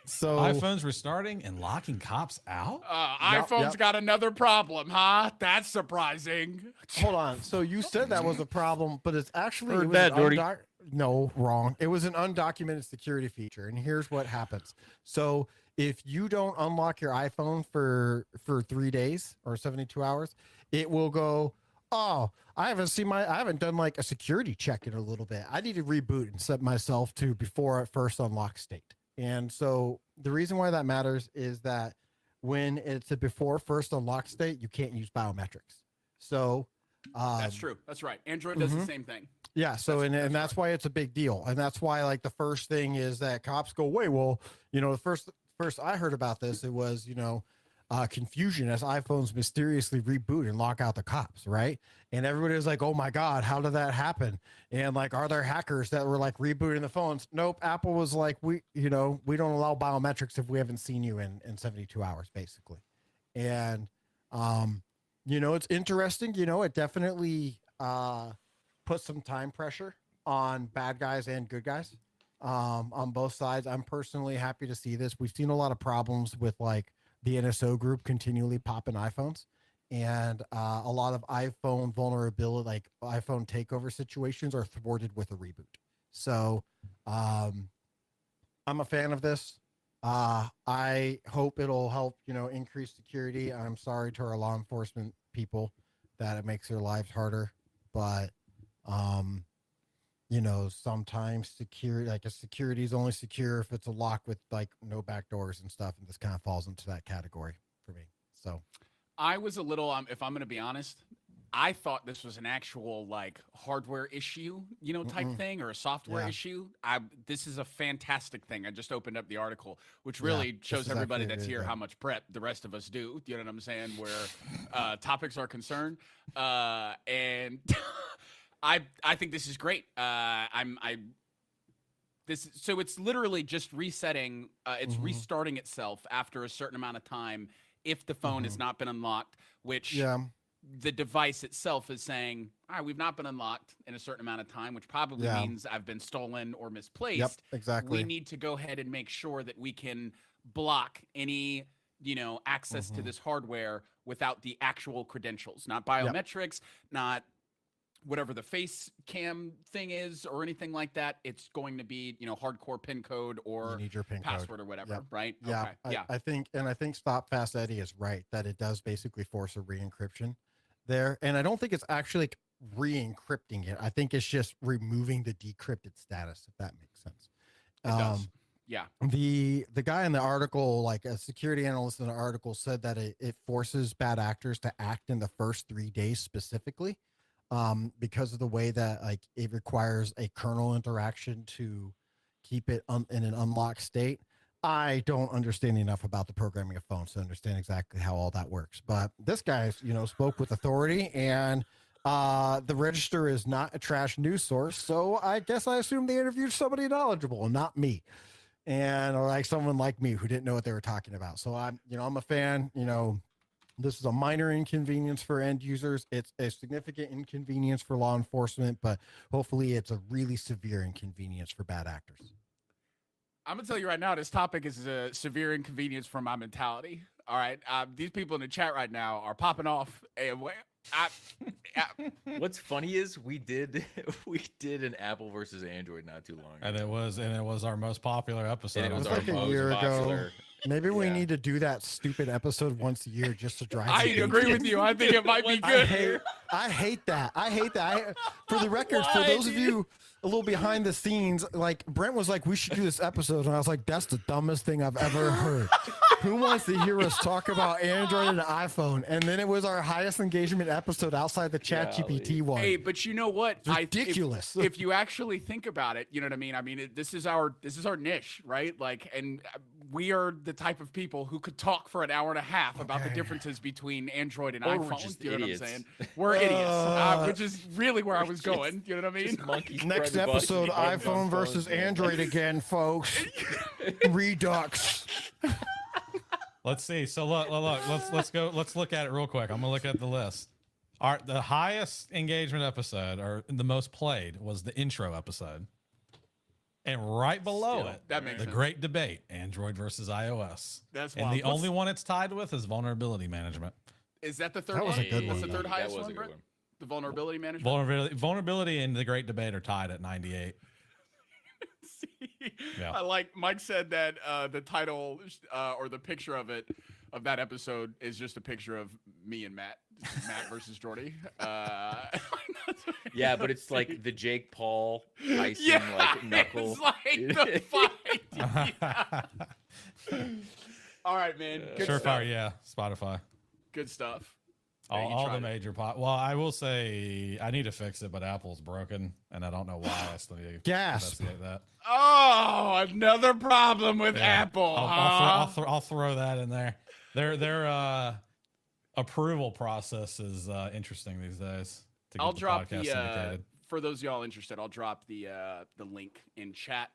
So iPhones restarting and locking cops out. Yep, iPhone's yep. got another problem, huh? That's surprising. hold on. So you said that was a problem, but it's actually Heard it was that, an Doherty. no, wrong. It was an undocumented security feature, and here's what happens. So if you don't unlock your iPhone for 3 days or 72 hours, it will go, oh, I haven't done like a security check in a little bit. I need to reboot and set myself to before at first unlock state. And so the reason why that matters is that when it's a before first unlock state, you can't use biometrics. So that's true. That's right. Android does the same thing. Yeah. So, that's why it's a big deal. And that's why, like, the first thing is that cops go, wait, well, the first I heard about this, it was, confusion as iPhones mysteriously reboot and lock out the cops. Right. And everybody was like, oh my God, how did that happen? And like, are there hackers that were like rebooting the phones? Nope. Apple was like, we don't allow biometrics if we haven't seen you in 72 hours, basically. And, it's interesting, it definitely, put some time pressure on bad guys and good guys on both sides. I'm personally happy to see this. We've seen a lot of problems with like the NSO group continually popping iPhones, and a lot of iPhone vulnerability, like iPhone takeover situations, are thwarted with a reboot. So I'm a fan of this. I hope it'll help, increase security. I'm sorry to our law enforcement people that it makes their lives harder, but sometimes security is only secure if it's a lock with like no back doors and stuff, and this kind of falls into that category for me. So I was a little, if I'm going to be honest, I thought this was an actual like hardware issue, type thing, or a software issue. This is a fantastic thing. I just opened up the article, which really shows everybody that's here how much prep the rest of us do. You know what I'm saying? Where topics are concerned, and I think this is great. So it's literally just resetting. It's restarting itself after a certain amount of time if the phone has not been unlocked, which the device itself is saying, we've not been unlocked in a certain amount of time, which probably means I've been stolen or misplaced. Yep, exactly. We need to go ahead and make sure that we can block any, access to this hardware without the actual credentials, not biometrics, not whatever the face cam thing is or anything like that. It's going to be, hardcore PIN code or you need your PIN password code. or whatever, Yep. right? Yeah, okay. I think Stop Fast Eddie is right that it does basically force a re-encryption there. And I don't think it's actually like re-encrypting it. I think it's just removing the decrypted status, if that makes sense. It does. Yeah. The guy in the article, like a security analyst in the article, said that it forces bad actors to act in the first 3 days specifically. Because of the way that like it requires a kernel interaction to keep it in an unlocked state. I don't understand enough about the programming of phones to understand exactly how all that works. But this guy, spoke with authority, and the Register is not a trash news source. So I guess I assume they interviewed somebody knowledgeable and not me, or like someone like me who didn't know what they were talking about. So I'm a fan. This is a minor inconvenience for end users. It's a significant inconvenience for law enforcement, but hopefully it's a really severe inconvenience for bad actors. I'm going to tell you right now, this topic is a severe inconvenience for my mentality. All right. These people in the chat right now are popping off. And what's funny is we did an Apple versus Android not too long ago. And it was our most popular episode. And it was like a year ago. Maybe we need to do that stupid episode once a year just to drive. I agree with you. I think it might be good. I hate that. For the record, for those of you a little behind the scenes, like Brent was like, we should do this episode. And I was like, that's the dumbest thing I've ever heard. Who wants to hear us talk about Android and iPhone? And then it was our highest engagement episode outside the ChatGPT one. Hey, but you know what? It's ridiculous. If you actually think about it, you know what I mean? I mean, this is our niche, right? Like, and we are the type of people who could talk for an hour and a half about the differences between Android and iPhone. You know what I'm saying? We're idiots, which is really where I was going. You know what I mean? Next episode, iPhone versus Android again, folks. Redux. Let's see. So look. Let's go. Let's look at it real quick. I'm gonna look at the list. The highest engagement episode, or the most played, was the intro episode, and right below it, that makes the sense. Great Debate: Android versus iOS. That's and wild. the only one it's tied with is vulnerability management. Is that the third? That was a good That's one. the third highest That was one, a good Brent? one. The vulnerability management. Vulnerability and the Great Debate are tied at 98. Yeah. I like Mike said that the title or the picture of that episode is just a picture of me and Matt versus Jordy. Yeah, but it's like the Jake Paul Tyson like knuckle. It's like the fight. Yeah. All right, man. Good stuff. Surefire, yeah. Spotify. Good stuff. Yeah, All the major Well, I will say I need to fix it, but Apple's broken, and I don't know why. I still need to investigate that. Oh, another problem with Apple. I'll throw that in there. Their approval process is interesting these days. I'll drop the for those of y'all interested. I'll drop the link in chat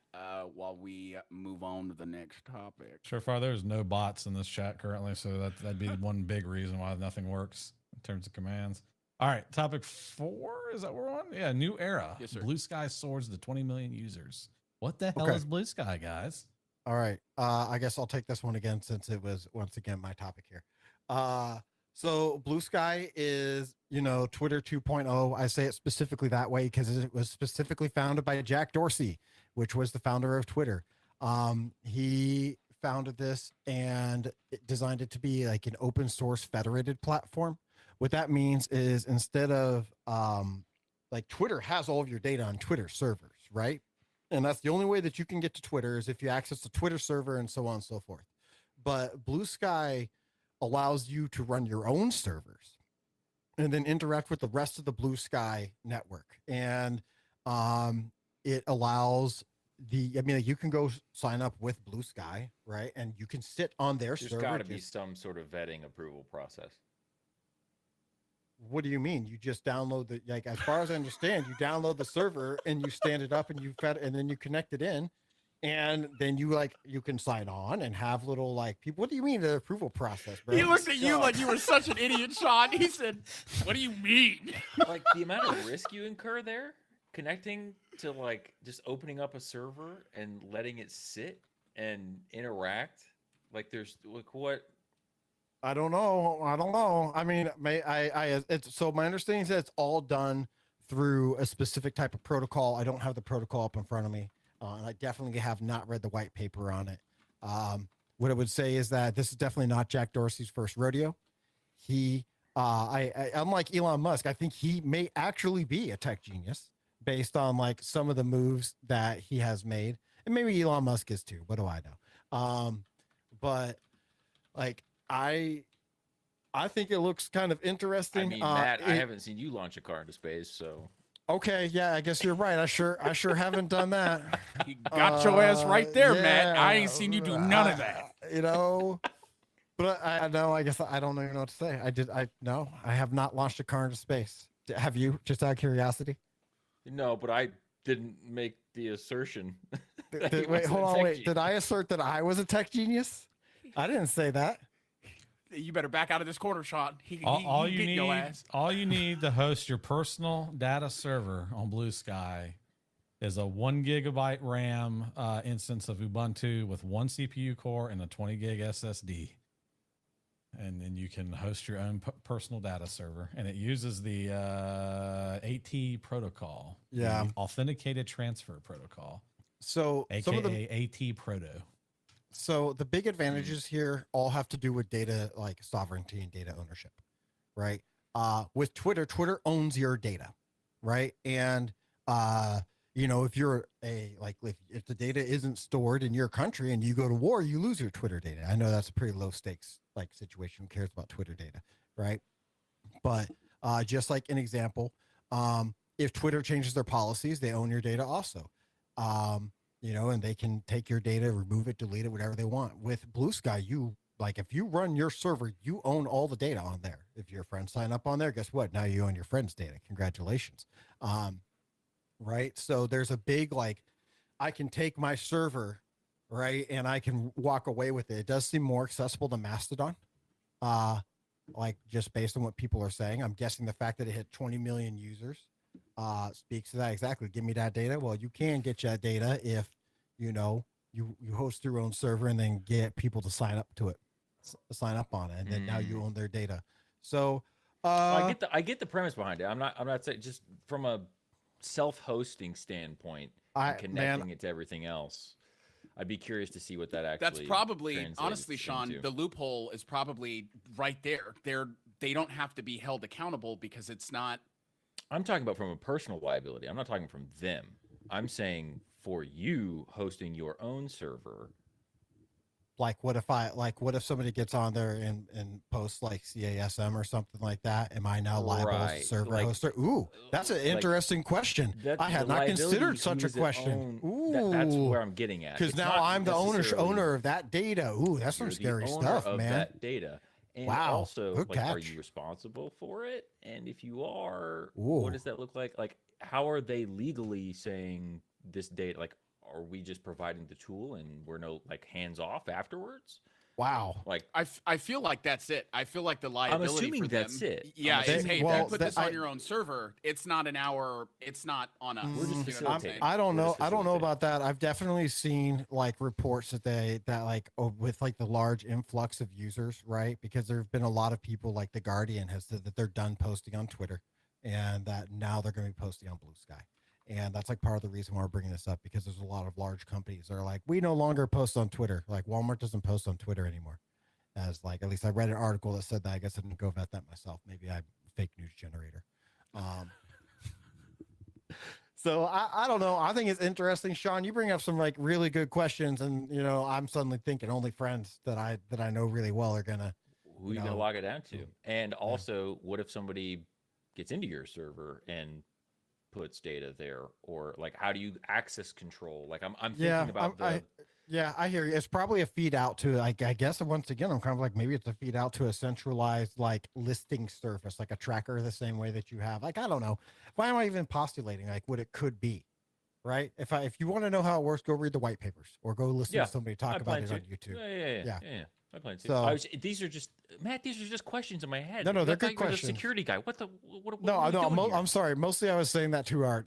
while we move on to the next topic. Surefire, there's no bots in this chat currently, so that'd be one big reason why nothing works in terms of commands. All right, topic 4, is that what we're on? Yeah, new era. Yes, sir. Bluesky soars to 20 million users. What the hell is Bluesky, guys? All right. I guess I'll take this one again since it was once again my topic here. So Bluesky is, Twitter 2.0. I say it specifically that way because it was specifically founded by Jack Dorsey, which was the founder of Twitter. He founded this and designed it to be like an open source federated platform. What that means is instead of like Twitter has all of your data on Twitter servers, right? And that's the only way that you can get to Twitter is if you access the Twitter server and so on and so forth. But Bluesky allows you to run your own servers and then interact with the rest of the Bluesky network. And it allows you can go sign up with Bluesky, right? And you can sit on their server. There's got to be some sort of vetting approval process. What do you mean? You just download as far as I understand, you download the server and you stand it up and and then you connect it in. And then you can sign on and have little people. What do you mean the approval process, bro? He looked at you like you were such an idiot, Sean. He said, "What do you mean?" Like the amount of risk you incur there, connecting to just opening up a server and letting it sit and interact. There's what? I don't know. I mean, so my understanding is that it's all done through a specific type of protocol. I don't have the protocol up in front of me. And I definitely have not read the white paper on it. What I would say is that this is definitely not Jack Dorsey's first rodeo. He, unlike Elon Musk, I think he may actually be a tech genius based on some of the moves that he has made, and maybe Elon Musk is too. What do I know? But I think it looks kind of interesting. I mean, Matt, I haven't seen you launch a car into space, so. Okay, yeah, I guess you're right. I sure haven't done that. You got your ass right there, Matt. I ain't seen you do none of that. But I know. I guess I don't even know what to say. I have not launched a car into space. Have you? Just out of curiosity. No, but I didn't make the assertion. Wait, hold on. Wait, did I assert that I was a tech genius? I didn't say that. You better back out of this corner, Sean. All you need to host your personal data server on Bluesky is a 1 gigabyte RAM instance of Ubuntu with 1 CPU core and a 20 gig SSD. And then you can host your own personal data server. And it uses the AT protocol. Yeah. Authenticated Transfer Protocol. So AKA some of the AT Proto. So the big advantages here all have to do with data, like sovereignty and data ownership, right? With Twitter owns your data, right? And if you're if the data isn't stored in your country and you go to war, you lose your Twitter data. I know that's a pretty low stakes situation. Who cares about Twitter data, right? But just like an example, if Twitter changes their policies, they own your data also. And they can take your data, remove it, delete it, whatever they want. With Bluesky, if you run your server, you own all the data on there. If your friends sign up on there, guess what? Now you own your friend's data. Congratulations. Right. So there's a big, I can take my server, right, and I can walk away with it. It does seem more accessible to Mastodon. Just based on what people are saying. I'm guessing the fact that it hit 20 million users speaks to that. Exactly. Give me that data. Well, you can get that data if you host your own server and then get people to sign up on it, and then now you own their data. So I get the premise behind it. I'm not saying, just from a self-hosting standpoint, and connecting it to everything else. I'd be curious to see what that actually. That's probably, honestly, translates Sean, into. the loophole is probably right there. They don't have to be held accountable because it's not. I'm talking about from a personal liability. I'm not talking from them. I'm saying for you hosting your own server. Like what if somebody gets on there and posts like CASM or something like that? Am I now liable as a server hoster? Ooh, that's an interesting question. I had not considered such a question. Ooh, that's where I'm getting at. Because now I'm the owner of that data. Ooh, that's some scary stuff, of man. That data. And wow. Also, are you responsible for it? And if you are, what does that look like? Like, how are they legally saying this data? Like, are we just providing the tool and we're hands off afterwards? Wow. Like, I feel like that's it. I feel like the liability. I'm assuming for them, that's it. Yeah. Is, hey, if you put this on your own server, it's not it's not on us. We're just facilitating. I don't know about that. I've definitely seen reports that with the large influx of users, right? Because there have been a lot of people, like the Guardian has said that they're done posting on Twitter and that now they're going to be posting on Bluesky. And that's part of the reason why we're bringing this up, because there's a lot of large companies that are like, we no longer post on Twitter. Like Walmart doesn't post on Twitter anymore. As at least I read an article that said that. I guess I didn't go vet that myself. Maybe I'm a fake news generator. So I don't know. I think it's interesting. Sean, you bring up some really good questions, and I'm suddenly thinking only friends that I know really well are gonna. Who are you gonna log it down to? And also, what if somebody gets into your server and puts data there, or how do you access control? I'm thinking about I hear you. It's probably a feed out to, I guess, once again, I'm kind of maybe it's a feed out to a centralized listing surface, like a tracker, the same way that you have. I don't know. Why am I even postulating what it could be? Right? If you want to know how it works, go read the white papers or go listen to somebody talk about it on YouTube. Yeah. I plan to. So these are just questions in my head. No, they're good questions. The security guy. What I'm sorry. Mostly, I was saying that to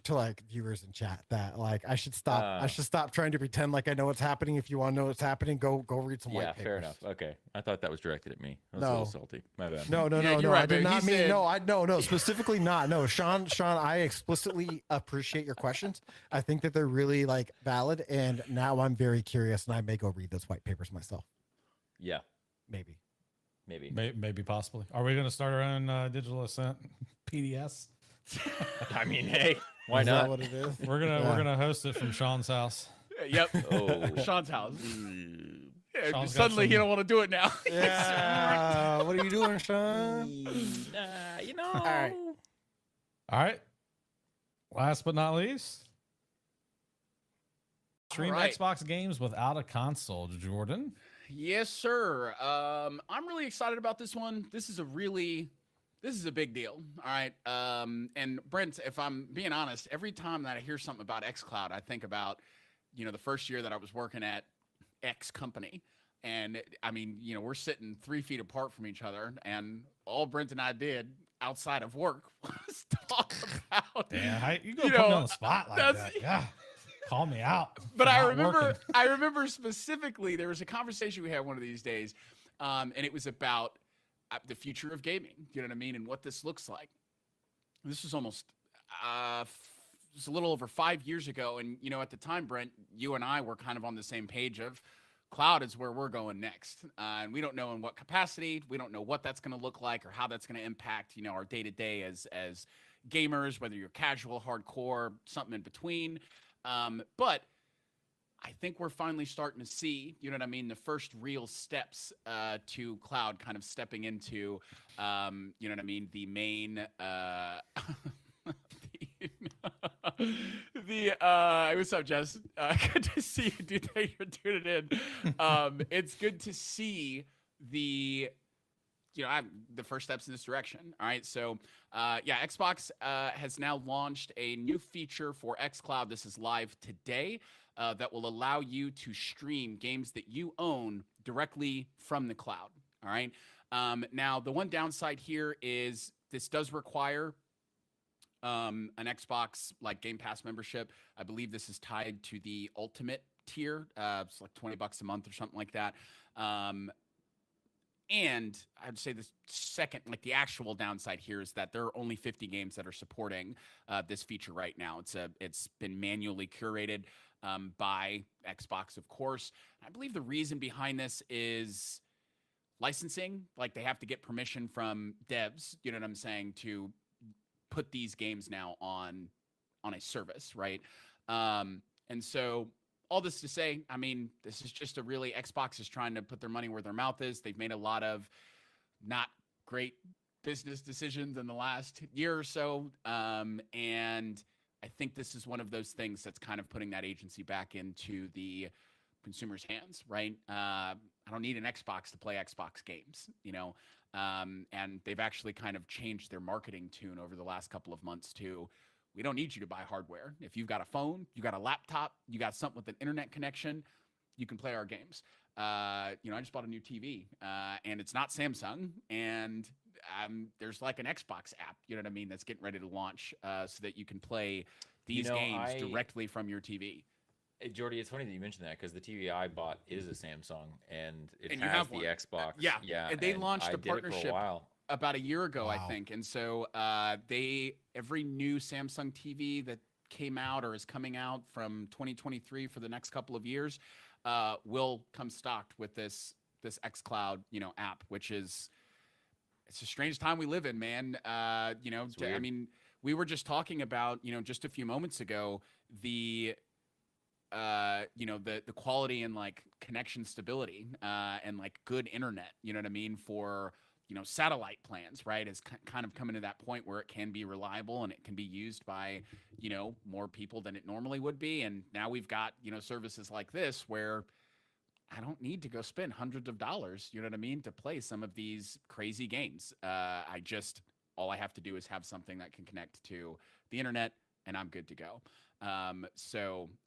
viewers in chat that I should stop. I should stop trying to pretend like I know what's happening. If you want to know what's happening, go read some white papers. Yeah, fair enough. Okay, I thought that was directed at me. I was a little salty. My bad. No. Right, I did not mean no. Specifically, not no. Sean. I explicitly appreciate your questions. I think that they're really valid, and now I'm very curious, and I may go read those white papers myself. Yeah, maybe, possibly. Are we going to start our own digital assent PDS? I mean, hey, why is not? That what it is? We're gonna host it from Sean's house. Yep. Oh, Sean's house. Sean's suddenly, he don't want to do it now. Yeah. What are you doing, Sean? All right. Last but not least, stream Xbox games without a console, Jordan. Yes, sir. I'm really excited about this one. This is a big deal. All right. And Brent, if I'm being honest, every time that I hear something about xCloud, I think about, the first year that I was working at X company. And I mean, we're sitting 3 feet apart from each other, and all Brent and I did outside of work was talk about. Yeah, you go put me on the spot like that. Yeah. Call me out. But I remember specifically there was a conversation we had one of these days, and it was about the future of gaming. You know what I mean, and what this looks like. This was almost it was a little over 5 years ago, and at the time, Brent, you and I were kind of on the same page of cloud is where we're going next, and we don't know in what capacity. We don't know what that's going to look like or how that's going to impact our day to day as gamers, whether you're casual, hardcore, something in between. But I think we're finally starting to see, the first real steps to cloud kind of stepping into, the main, what's up, Jess? Good to see you, dude. You're tuning in. It's good to see the first steps in this direction. All right. So, Xbox has now launched a new feature for xCloud. This is live today that will allow you to stream games that you own directly from the cloud. All right. Now, the one downside here is this does require an Xbox Game Pass membership. I believe this is tied to the Ultimate tier. It's $20 a month or something like that. And I'd say the second, like the actual downside here is that there are only 50 games that are supporting this feature right now. It's been manually curated by Xbox, of course. I believe the reason behind this is licensing. Like they have to get permission from devs, you know what I'm saying, to put these games now on a service, right? And so all this to say, I mean, this is just a really Xbox is trying to put their money where their mouth is. They've made a lot of not great business decisions in the last year or so. And I think this is one of those things that's kind of putting that agency back into the consumer's hands, right? I don't need an Xbox to play Xbox games, you know? And they've actually kind of changed their marketing tune over the last couple of months too. We don't need you to buy hardware. If you've got a phone, you got a laptop, you got something with an internet connection, you can play our games. I just bought a new TV, and it's not Samsung, and there's like an Xbox app, you know what I mean, that's getting ready to launch so that you can play these games directly from your TV. Hey, Jordy, it's funny that you mentioned that because the TV I bought is a Samsung, and it and has the Xbox. Yeah. And they launched a partnership for a while. About a year ago, I think. And so every new Samsung TV that came out or is coming out from 2023 for the next couple of years will come stocked with this xCloud, app, which is, it's a strange time we live in, man. I mean, we were just talking about, just a few moments ago, the quality and like connection stability and like good internet, you know what I mean, for satellite plans, right, is kind of coming to that point where it can be reliable and it can be used by more people than it normally would be. And now we've got services like this where I don't need to go spend hundreds of dollars, you know what I mean, to play some of these crazy games. All I have to do is have something that can connect to the internet and I'm good to go. And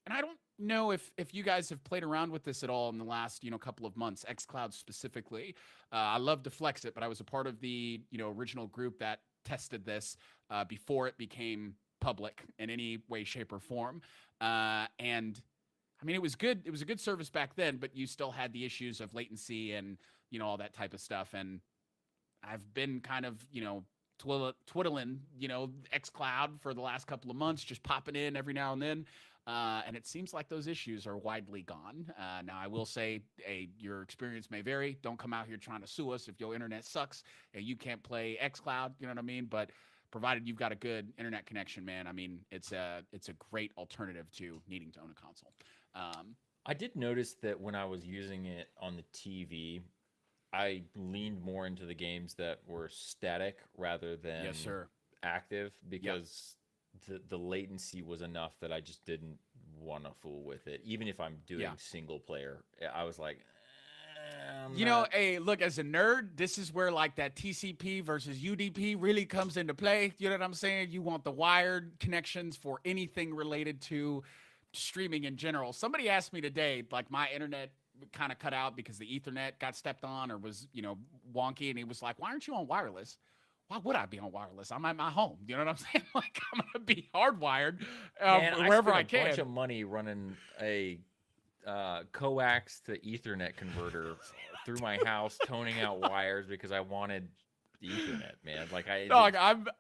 I don't know if you guys have played around with this at all in the last, couple of months, xCloud specifically. I love to flex it, but I was a part of the, original group that tested this before it became public in any way, shape, or form. And I mean, it was good. It was a good service back then, but you still had the issues of latency and, all that type of stuff. And I've been kind of, twiddling, xCloud for the last couple of months, just popping in every now and then. And it seems like those issues are widely gone. Now, I will say, your experience may vary. Don't come out here trying to sue us if your internet sucks and you can't play xCloud, you know what I mean? But provided you've got a good internet connection, man, I mean, it's a great alternative to needing to own a console. I did notice that when I was using it on the TV, I leaned more into the games that were static rather than active because the latency was enough that I just didn't want to fool with it. Even if I'm doing single player, I was like, hey, look, as a nerd, this is where like that TCP versus UDP really comes into play. You know what I'm saying? You want the wired connections for anything related to streaming in general. Somebody asked me today, like my internet kind of cut out because the Ethernet got stepped on or was, wonky. And he was like, why aren't you on wireless? Why would I be on wireless? I'm at my home. You know what I'm saying? Like I'm going to be hardwired wherever I can. I spent a bunch of money running a coax to Ethernet converter through my house, toning out wires because I wanted the Ethernet, man.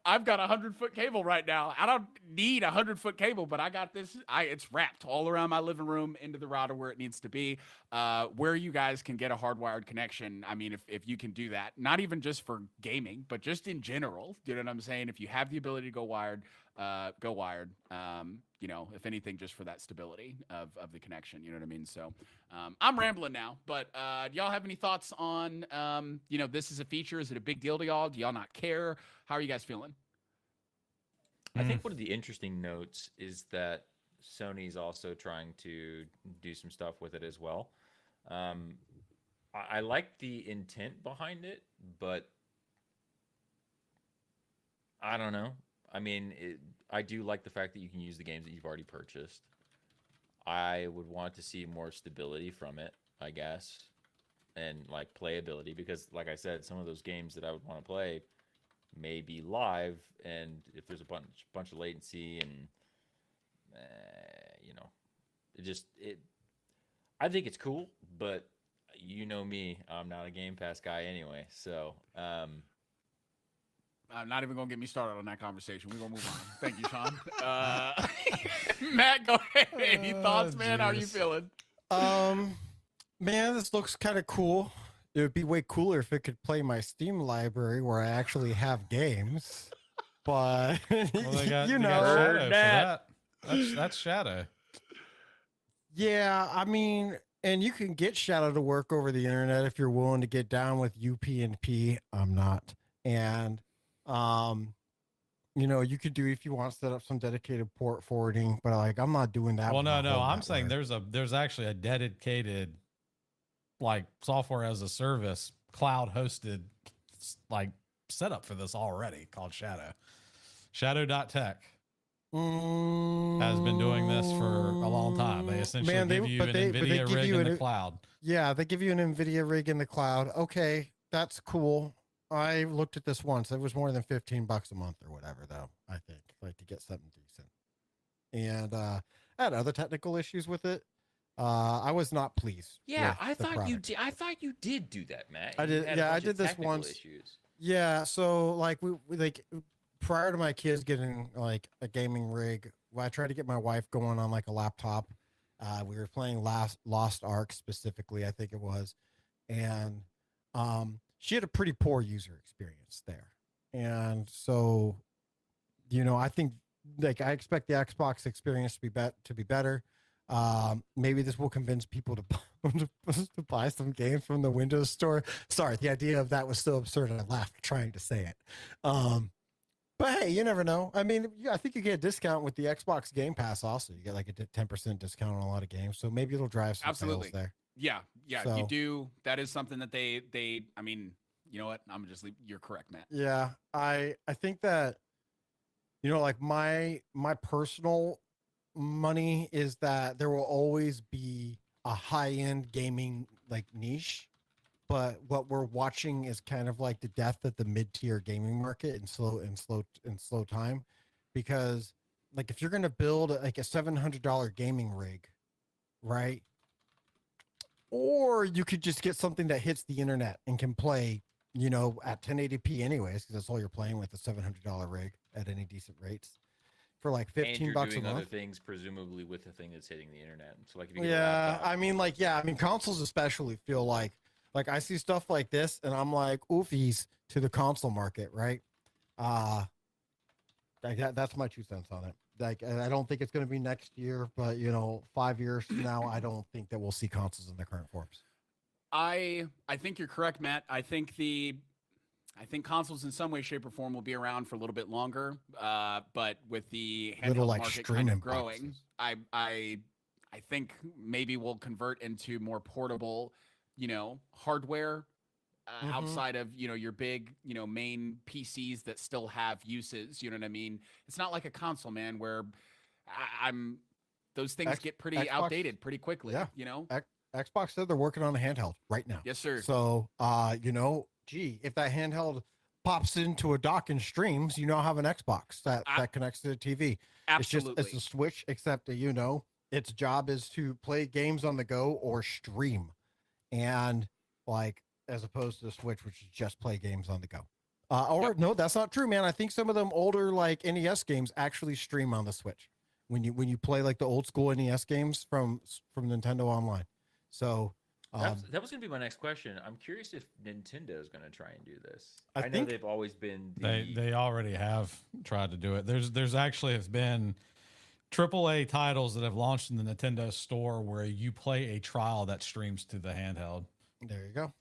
I've got 100-foot cable right now. I don't need 100-foot cable, but I got this. It's wrapped all around my living room into the router where it needs to be. Where you guys can get a hardwired connection. I mean, if you can do that, not even just for gaming, but just in general. You know what I'm saying? If you have the ability to go wired, go wired. If anything, just for that stability of the connection. You know what I mean? So I'm rambling now, but do y'all have any thoughts on, this is a feature? Is it a big deal to y'all? Do y'all not care? How are you guys feeling? I think one of the interesting notes is that Sony's also trying to do some stuff with it as well. I like the intent behind it, but I don't know. I mean, I do like the fact that you can use the games that you've already purchased. I would want to see more stability from it, I guess, and like playability, because like I said, some of those games that I would want to play may be live, and if there's a bunch of latency and I think it's cool, but you know me, I'm not a Game Pass guy anyway. So, I'm not even gonna get me started on that conversation. We're gonna move on. Thank you, Sean. Matt, go ahead. Any thoughts, man? How are you feeling? Man, this looks kind of cool. It would be way cooler if it could play my Steam library where I actually have games. But Well, they got, you they know, got Shadow for that. That's Shadow. yeah, I mean, and you can get Shadow to work over the internet if you're willing to get down with UPnP. I'm not, and you know, you could do if you want to set up some dedicated port forwarding, but like I'm not doing that. Well, with my no, whole I'm saying network. there's actually a dedicated like software as a service, cloud hosted like setup for this already called Shadow. Shadow.tech has been doing this for a long time. They essentially give you an NVIDIA rig in the cloud. Yeah, they give you an NVIDIA rig in the cloud. Okay, that's cool. I looked at this once. It was more than $15 a month or whatever, though, I think, like to get something decent. And I had other technical issues with it. I was not pleased. Yeah, with I the thought you product. did. I thought you did do that, Matt. I You did. had a Yeah, I bunch of did this technical once. Issues. Yeah, so like we like prior to my kids getting like a gaming rig, well, I tried to get my wife going on like a laptop. We were playing Lost Ark specifically, I think it was, and she had a pretty poor user experience there, and so you know I think like I expect the Xbox experience to be better. Maybe this will convince people to to buy some games from the Windows Store. Sorry, the idea of that was so absurd, and I laughed trying to say it. But hey, you never know. I mean, I think you get a discount with the Xbox Game Pass. Also, you get like a 10% discount on a lot of games, so maybe it'll drive some sales there. Yeah, you So- do. That is something that they. I mean, you know what? I'm gonna just leave. You're correct, Matt. Yeah, I think that you know, like my personal money is that there will always be a high end gaming like niche, but what we're watching is kind of like the death of the mid tier gaming market in slow time, because like if you're gonna build like a $700 gaming rig, right? Or you could just get something that hits the internet and can play, you know, at 1080p anyways, because that's all you're playing with a $700 rig at any decent rates for like And $15 you're a doing other month. things, presumably with the thing that's hitting the internet. So, like, if you get a Yeah, laptop, I mean, like, yeah, I mean, consoles especially feel like I see stuff like this, and I'm like, oofies to the console market, right? That's my 2 cents on it. Like, I don't think it's going to be next year, but you know, 5 years from now, I don't think that we'll see consoles in their current forms. I think you're correct, Matt. I think consoles in some way, shape, or form will be around for a little bit longer. But with the Little, handheld like, market kind streaming of growing, boxes. I think maybe we'll convert into more portable, you know, hardware outside of, you know, your big, you know, main PCs that still have uses. You know what I mean? It's not like a console, man, where those things get pretty Xbox, outdated pretty quickly. yeah. You know? Xbox said they're working on a handheld right now. Yes, sir. So, you know, gee, if that handheld pops into a dock and streams, you now have an Xbox that connects to the TV. Absolutely. It's a Switch, except that, you know, its job is to play games on the go or stream. And like, as opposed to the Switch, which is just play games on the go. No, that's not true, man. I think some of them older like NES games actually stream on the Switch when you play like the old school NES games from Nintendo Online. So that was going to be my next question. I'm curious if Nintendo is going to try and do this. I know think they've always been. They already have tried to do it. There's actually have been AAA titles that have launched in the Nintendo store where you play a trial that streams to the handheld. There you go.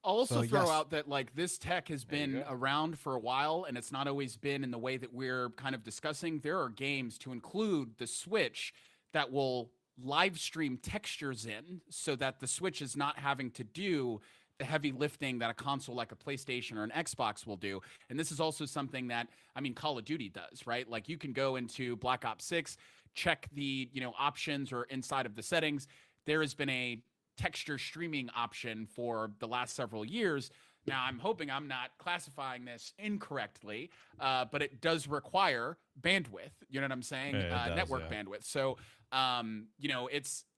I'll also So, throw yes. out that like this tech has been around for a while, and it's not always been in the way that we're kind of discussing. There are games to include the Switch that will live stream textures in so that the Switch is not having to do the heavy lifting that a console like a PlayStation or an Xbox will do. And this is also something that, I mean, Call of Duty does, right? Like you can go into Black Ops 6, check the, you know, options or inside of the settings. There has been a texture streaming option for the last several years Now, I'm hoping I'm not classifying this incorrectly, but it does require bandwidth. You know what I'm saying? Yeah, it does, Network yeah. bandwidth. So,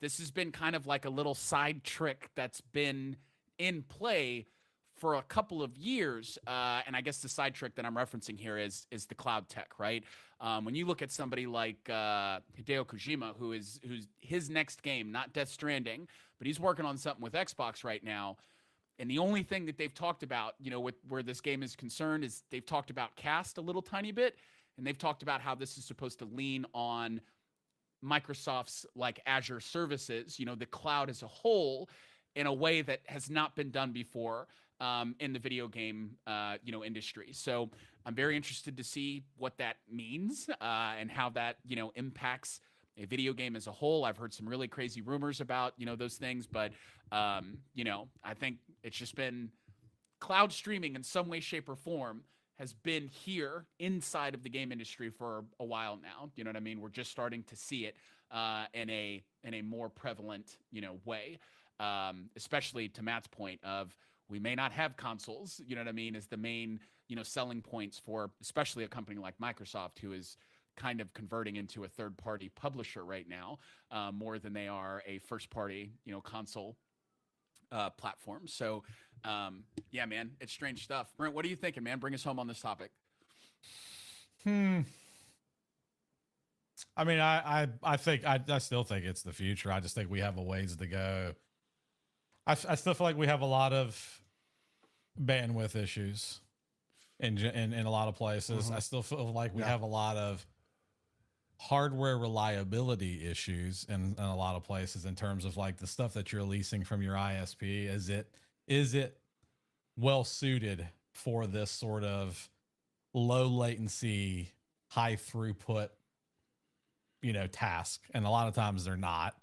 this has been kind of like a little side trick that's been in play for a couple of years. And I guess the side trick that I'm referencing here is the cloud tech, right? When you look at somebody like Hideo Kojima, who's his next game, not Death Stranding, but he's working on something with Xbox right now. And the only thing that they've talked about, with where this game is concerned, is they've talked about cast a little tiny bit, and they've talked about how this is supposed to lean on Microsoft's like Azure services, the cloud as a whole, in a way that has not been done before in the video game, industry. So I'm very interested to see what that means and how that, impacts a video game as a whole. I've heard some really crazy rumors about, those things, but, I think it's just been cloud streaming in some way, shape, or form has been here inside of the game industry for a while now. You know what I mean? We're just starting to see it in a more prevalent, way, especially to Matt's point of we may not have consoles, you know what I mean, as the main, selling points for especially a company like Microsoft, who is kind of converting into a third-party publisher right now, more than they are a first-party, console platform. So, yeah, man, it's strange stuff. Brent, what are you thinking, man? Bring us home on this topic. I mean, I still think it's the future. I just think we have a ways to go. I still feel like we have a lot of bandwidth issues in a lot of places. Mm-hmm. I still feel like we have a lot of hardware reliability issues in a lot of places in terms of like the stuff that you're leasing from your ISP. Is it well suited for this sort of low latency, high throughput, task? And a lot of times they're not.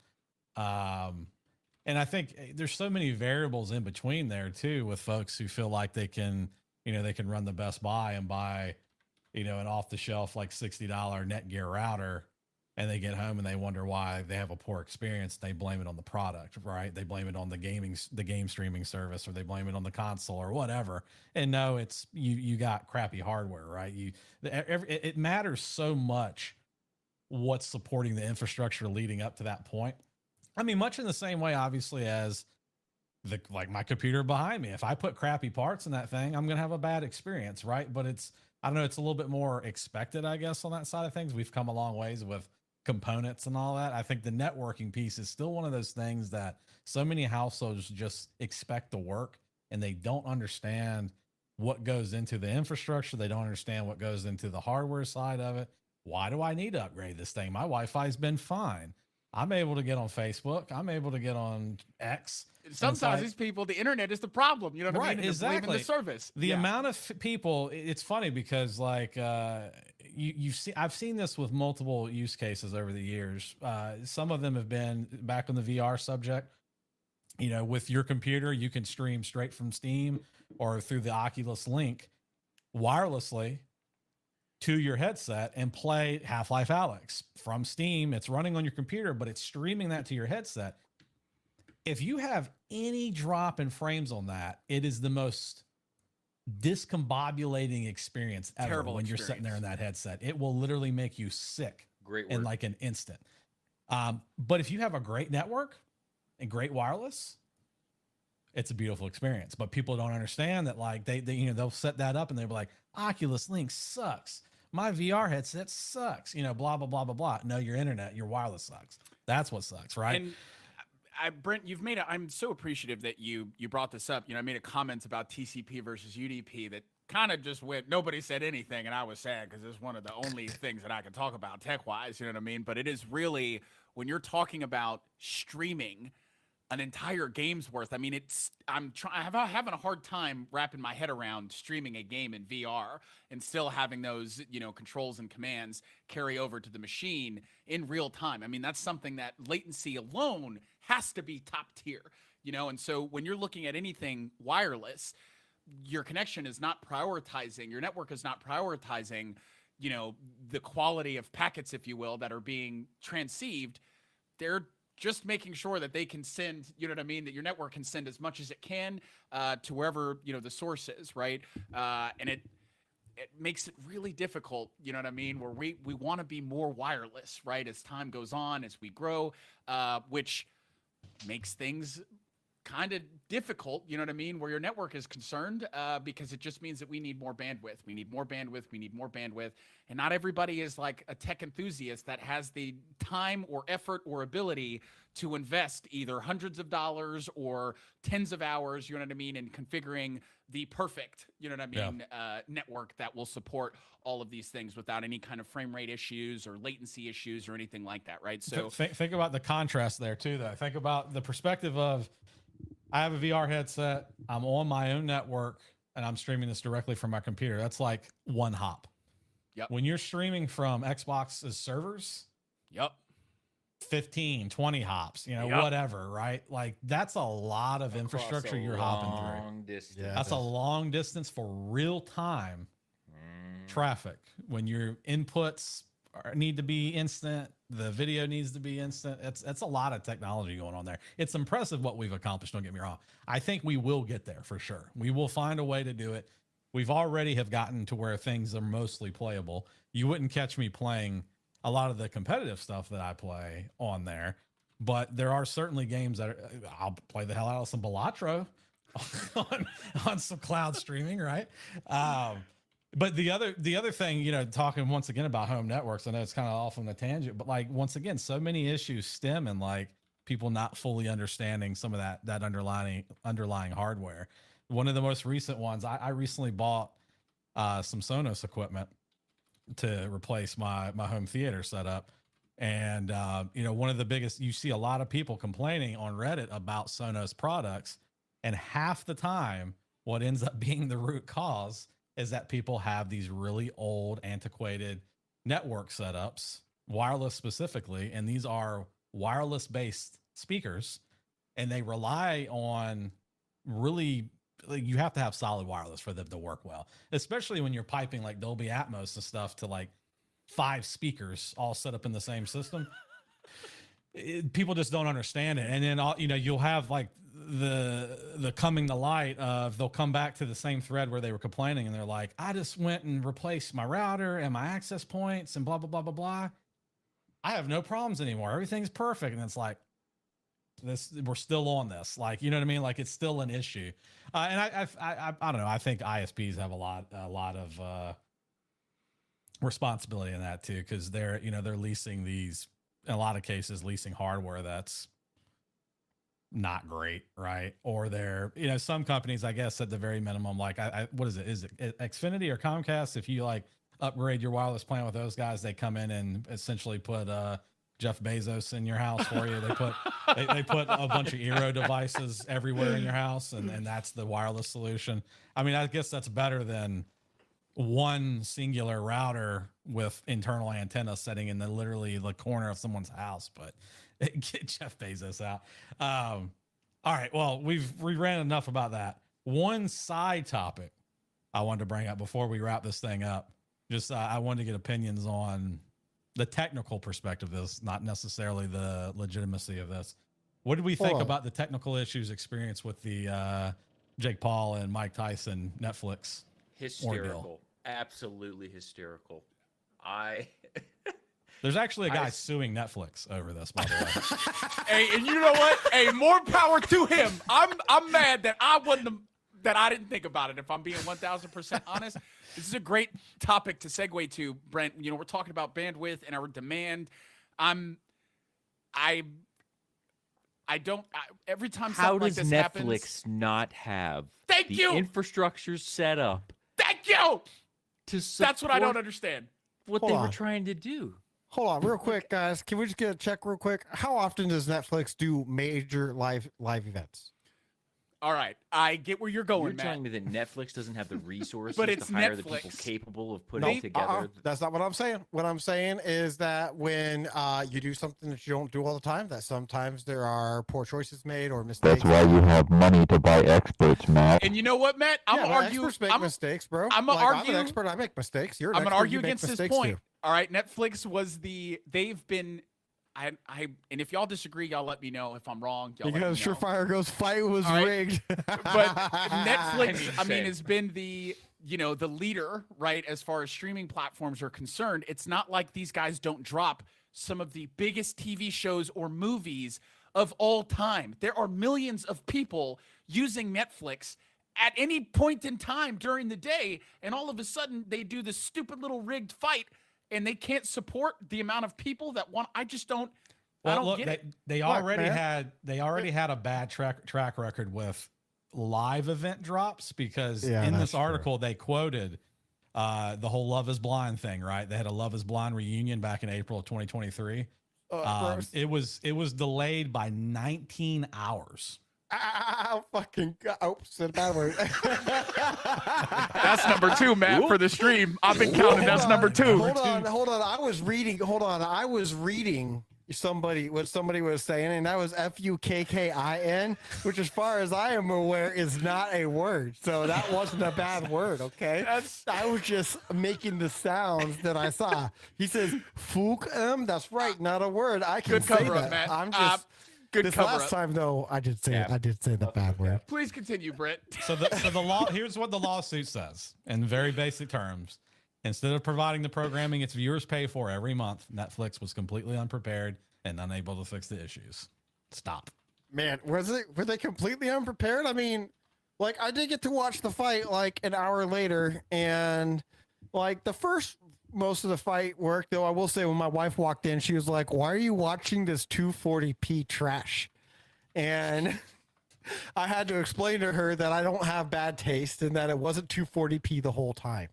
And I think there's so many variables in between there too, with folks who feel like they can run the Best Buy and buy, an off the shelf, like $60 Netgear router, and they get home and they wonder why they have a poor experience. They blame it on the product, right? They blame it on the game streaming service, or they blame it on the console or whatever. And no, it's you got crappy hardware, right? It matters so much what's supporting the infrastructure leading up to that point. I mean, much in the same way, obviously, as like my computer behind me. If I put crappy parts in that thing, I'm going to have a bad experience, right? But I don't know, it's a little bit more expected, I guess, on that side of things. We've come a long ways with components and all that. I think the networking piece is still one of those things that so many households just expect to work, and they don't understand what goes into the infrastructure. They don't understand what goes into the hardware side of it. Why do I need to upgrade this thing? My Wi-Fi's been fine. I'm able to get on Facebook. I'm able to get on X. Sometimes these people, the internet is the problem. You know what I mean? Right, exactly. Believe in the service. The amount of people, it's funny because like I've seen this with multiple use cases over the years. Some of them have been back on the VR subject. With your computer, you can stream straight from Steam or through the Oculus Link wirelessly to your headset and play Half-Life Alyx from Steam. It's running on your computer, but it's streaming that to your headset. If you have any drop in frames on that, it is the most discombobulating experience ever. Terrible when you're sitting there in that headset. It will literally make you sick in like an instant. But if you have a great network and great wireless, it's a beautiful experience. But people don't understand that, like they'll set that up and they'll be like, Oculus Link sucks. My VR headset sucks. Blah, blah, blah, blah, blah. No, your internet, your wireless sucks. That's what sucks, right? And Brent, I'm so appreciative that you brought this up. I made a comment about TCP versus UDP that kind of just went, nobody said anything. And I was sad because it's one of the only things that I can talk about tech-wise, you know what I mean? But it is really, when you're talking about streaming an entire game's worth, I mean, I'm having a hard time wrapping my head around streaming a game in VR and still having those, controls and commands carry over to the machine in real time. I mean, that's something that latency alone has to be top tier, and so when you're looking at anything wireless, your connection is not prioritizing, your network is not prioritizing, the quality of packets, if you will, that are being transceived. They're just making sure that they can send, you know what I mean, that your network can send as much as it can to wherever, you know, the source is, right? And it makes it really difficult, you know what I mean, where we want to be more wireless, right, as time goes on, as we grow, which makes things kind of difficult, you know what I mean, where your network is concerned, because it just means that we need more bandwidth. We need more bandwidth. We need more bandwidth. And not everybody is like a tech enthusiast that has the time or effort or ability to invest either hundreds of dollars or tens of hours, you know what I mean, in configuring the perfect, you know what I mean, network that will support all of these things without any kind of frame rate issues or latency issues or anything like that, right? So think about the contrast there too, though. Think about the perspective of, I have a VR headset, I'm on my own network, and I'm streaming this directly from my computer. That's like one hop. Yep. When you're streaming from Xbox's servers, 15, 20 hops, you know, whatever, right? Like that's a lot of infrastructure you're hopping through. Yeah, that's a long distance for real time traffic. When your inputs need to be instant, the video needs to be instant. It's a lot of technology going on there. It's impressive what we've accomplished. Don't get me wrong. I think we will get there for sure. We will find a way to do it. We've already have gotten to where things are mostly playable. You wouldn't catch me playing a lot of the competitive stuff that I play on there, but there are certainly games that I'll play the hell out of some Balatro on some cloud streaming, right? But the other thing, you know, talking once again about home networks, I know it's kind of off on the tangent, but like, once again, so many issues stem in like people not fully understanding some of that underlying hardware. One of the most recent ones, I recently bought some Sonos equipment to replace my home theater setup. And, you know, one of the biggest, you see a lot of people complaining on Reddit about Sonos products, and half the time what ends up being the root cause is that people have these really old, antiquated network setups, wireless specifically, and these are wireless-based speakers, and they rely on really, like, you have to have solid wireless for them to work well, especially when you're piping like Dolby Atmos and stuff to like 5 speakers all set up in the same system. People just don't understand it. And then, you know, you'll have like the coming to light of, they'll come back to the same thread where they were complaining, and they're like, I just went and replaced my router and my access points and blah, blah, blah, blah, blah. I have no problems anymore. Everything's perfect. And it's like, we're still on this, like, you know what I mean? Like, it's still an issue. And I don't know. I think ISPs have a lot of responsibility in that too, because they're leasing these, in a lot of cases, leasing hardware that's not great, right? Or they're, you know, some companies, I guess, at the very minimum, like what is it? Is it Xfinity or Comcast? If you like upgrade your wireless plan with those guys, they come in and essentially put Jeff Bezos in your house for you. They put a bunch of Eero devices everywhere in your house, and that's the wireless solution. I mean, I guess that's better than one singular router with internal antenna setting in literally the corner of someone's house, but get Jeff Bezos out. All right. Well, we ran enough about that. One side topic I wanted to bring up before we wrap this thing up. Just, I wanted to get opinions on the technical perspective of this, not necessarily the legitimacy of this. What did we think about the technical issues experienced with the Jake Paul and Mike Tyson Netflix? Hysterical. Ordeal? Absolutely hysterical. There's actually a guy suing Netflix over this, by the way. Hey, and you know what? Hey, more power to him. I'm mad that I didn't think about it, if I'm being 1,000% honest. This is a great topic to segue to, Brent. You know, we're talking about bandwidth and our demand. Every time something like this happens. How does Netflix not have the infrastructure set up? Thank you. That's what I don't understand. What they were trying to do. Hold on, real quick, guys. Can we just get a check real quick? How often does Netflix do major live events? All right, I get where you're going, You're Matt. telling me that Netflix doesn't have the resources But it's to hire Netflix. the people capable of putting together. That's not what I'm saying. What I'm saying is that when you do something that you don't do all the time, that sometimes there are poor choices made or mistakes. That's why you have money to buy experts, Matt. And you know what, Matt? I'm gonna argue. Experts make mistakes, bro. I'm gonna argue. I'm an expert. I make mistakes. I'm gonna argue against this point. All right, Netflix was they've been and if y'all disagree, y'all let me know. If I'm wrong, y'all Because let me know. Surefire Goes fight was All right. rigged. But Netflix, I mean, has been the the leader, right, as far as streaming platforms are concerned. It's not like these guys don't drop some of the biggest TV shows or movies of all time. There are millions of people using Netflix at any point in time during the day, and all of a sudden they do this stupid little rigged fight, and they can't support the amount of people that want. I just don't. Well, I don't look, get it. they already had a bad track record with live event drops, because in this article they quoted the whole Love Is Blind thing, right? They had a Love Is Blind reunion back in April of 2023. It was delayed by 19 hours. Fucking said a bad word. That's number 2, Matt, for the stream. I've been counting. That's number 2. Hold on. I was reading what somebody was saying, and that was FUKKIN, which, as far as I am aware, is not a word. So that wasn't a bad word, okay? I was just making the sounds that I saw. He says "fuk." That's right, not a word. I can say that. Matt. I'm just. Good this cover last up. time, though, I did say it. I did say the bad word. Please continue, Britt. So the law. Here's what the lawsuit says in very basic terms. Instead of providing the programming its viewers pay for every month, Netflix was completely unprepared and unable to fix the issues. Stop. Man, were they completely unprepared? I mean, like, I did get to watch the fight like an hour later, and like most of the fight worked, though I will say when my wife walked in, she was like, "Why are you watching this 240p trash?" And I had to explain to her that I don't have bad taste and that it wasn't 240p the whole time.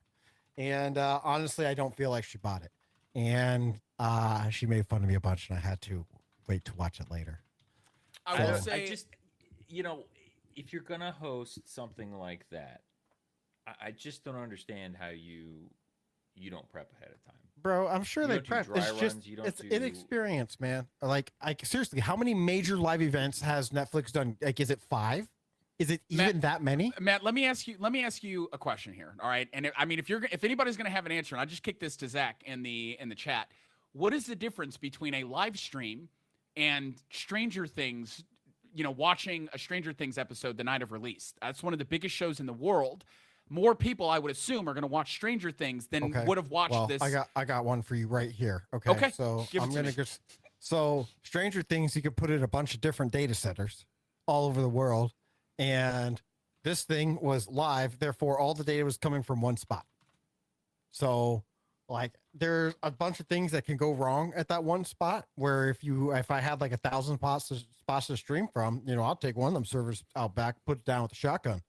And honestly, I don't feel like she bought it. And she made fun of me a bunch, and I had to wait to watch it later. I will say, I just, if you're gonna host something like that, I just don't understand how you don't prep ahead of time. Bro, I'm sure they don't do prep. dry It's just runs, it's inexperience, man. Like, seriously, how many major live events has Netflix done? Like, is it 5? Is it even that many? Matt, let me ask you a question here. All right. And if anybody's going to have an answer, and I just kicked this to Zach in the chat, what is the difference between a live stream and Stranger Things, watching a Stranger Things episode the night of release? That's one of the biggest shows in the world. More people, I would assume, are going to watch Stranger Things than would have watched this. I got one for you right here. Okay. So I'm going to just, so Stranger Things, you could put in a bunch of different data centers all over the world. And this thing was live, therefore all the data was coming from one spot. So, like, there's a bunch of things that can go wrong at that one spot, where if I had like 1,000 spots to stream from, I'll take one of them servers out back, put it down with a shotgun.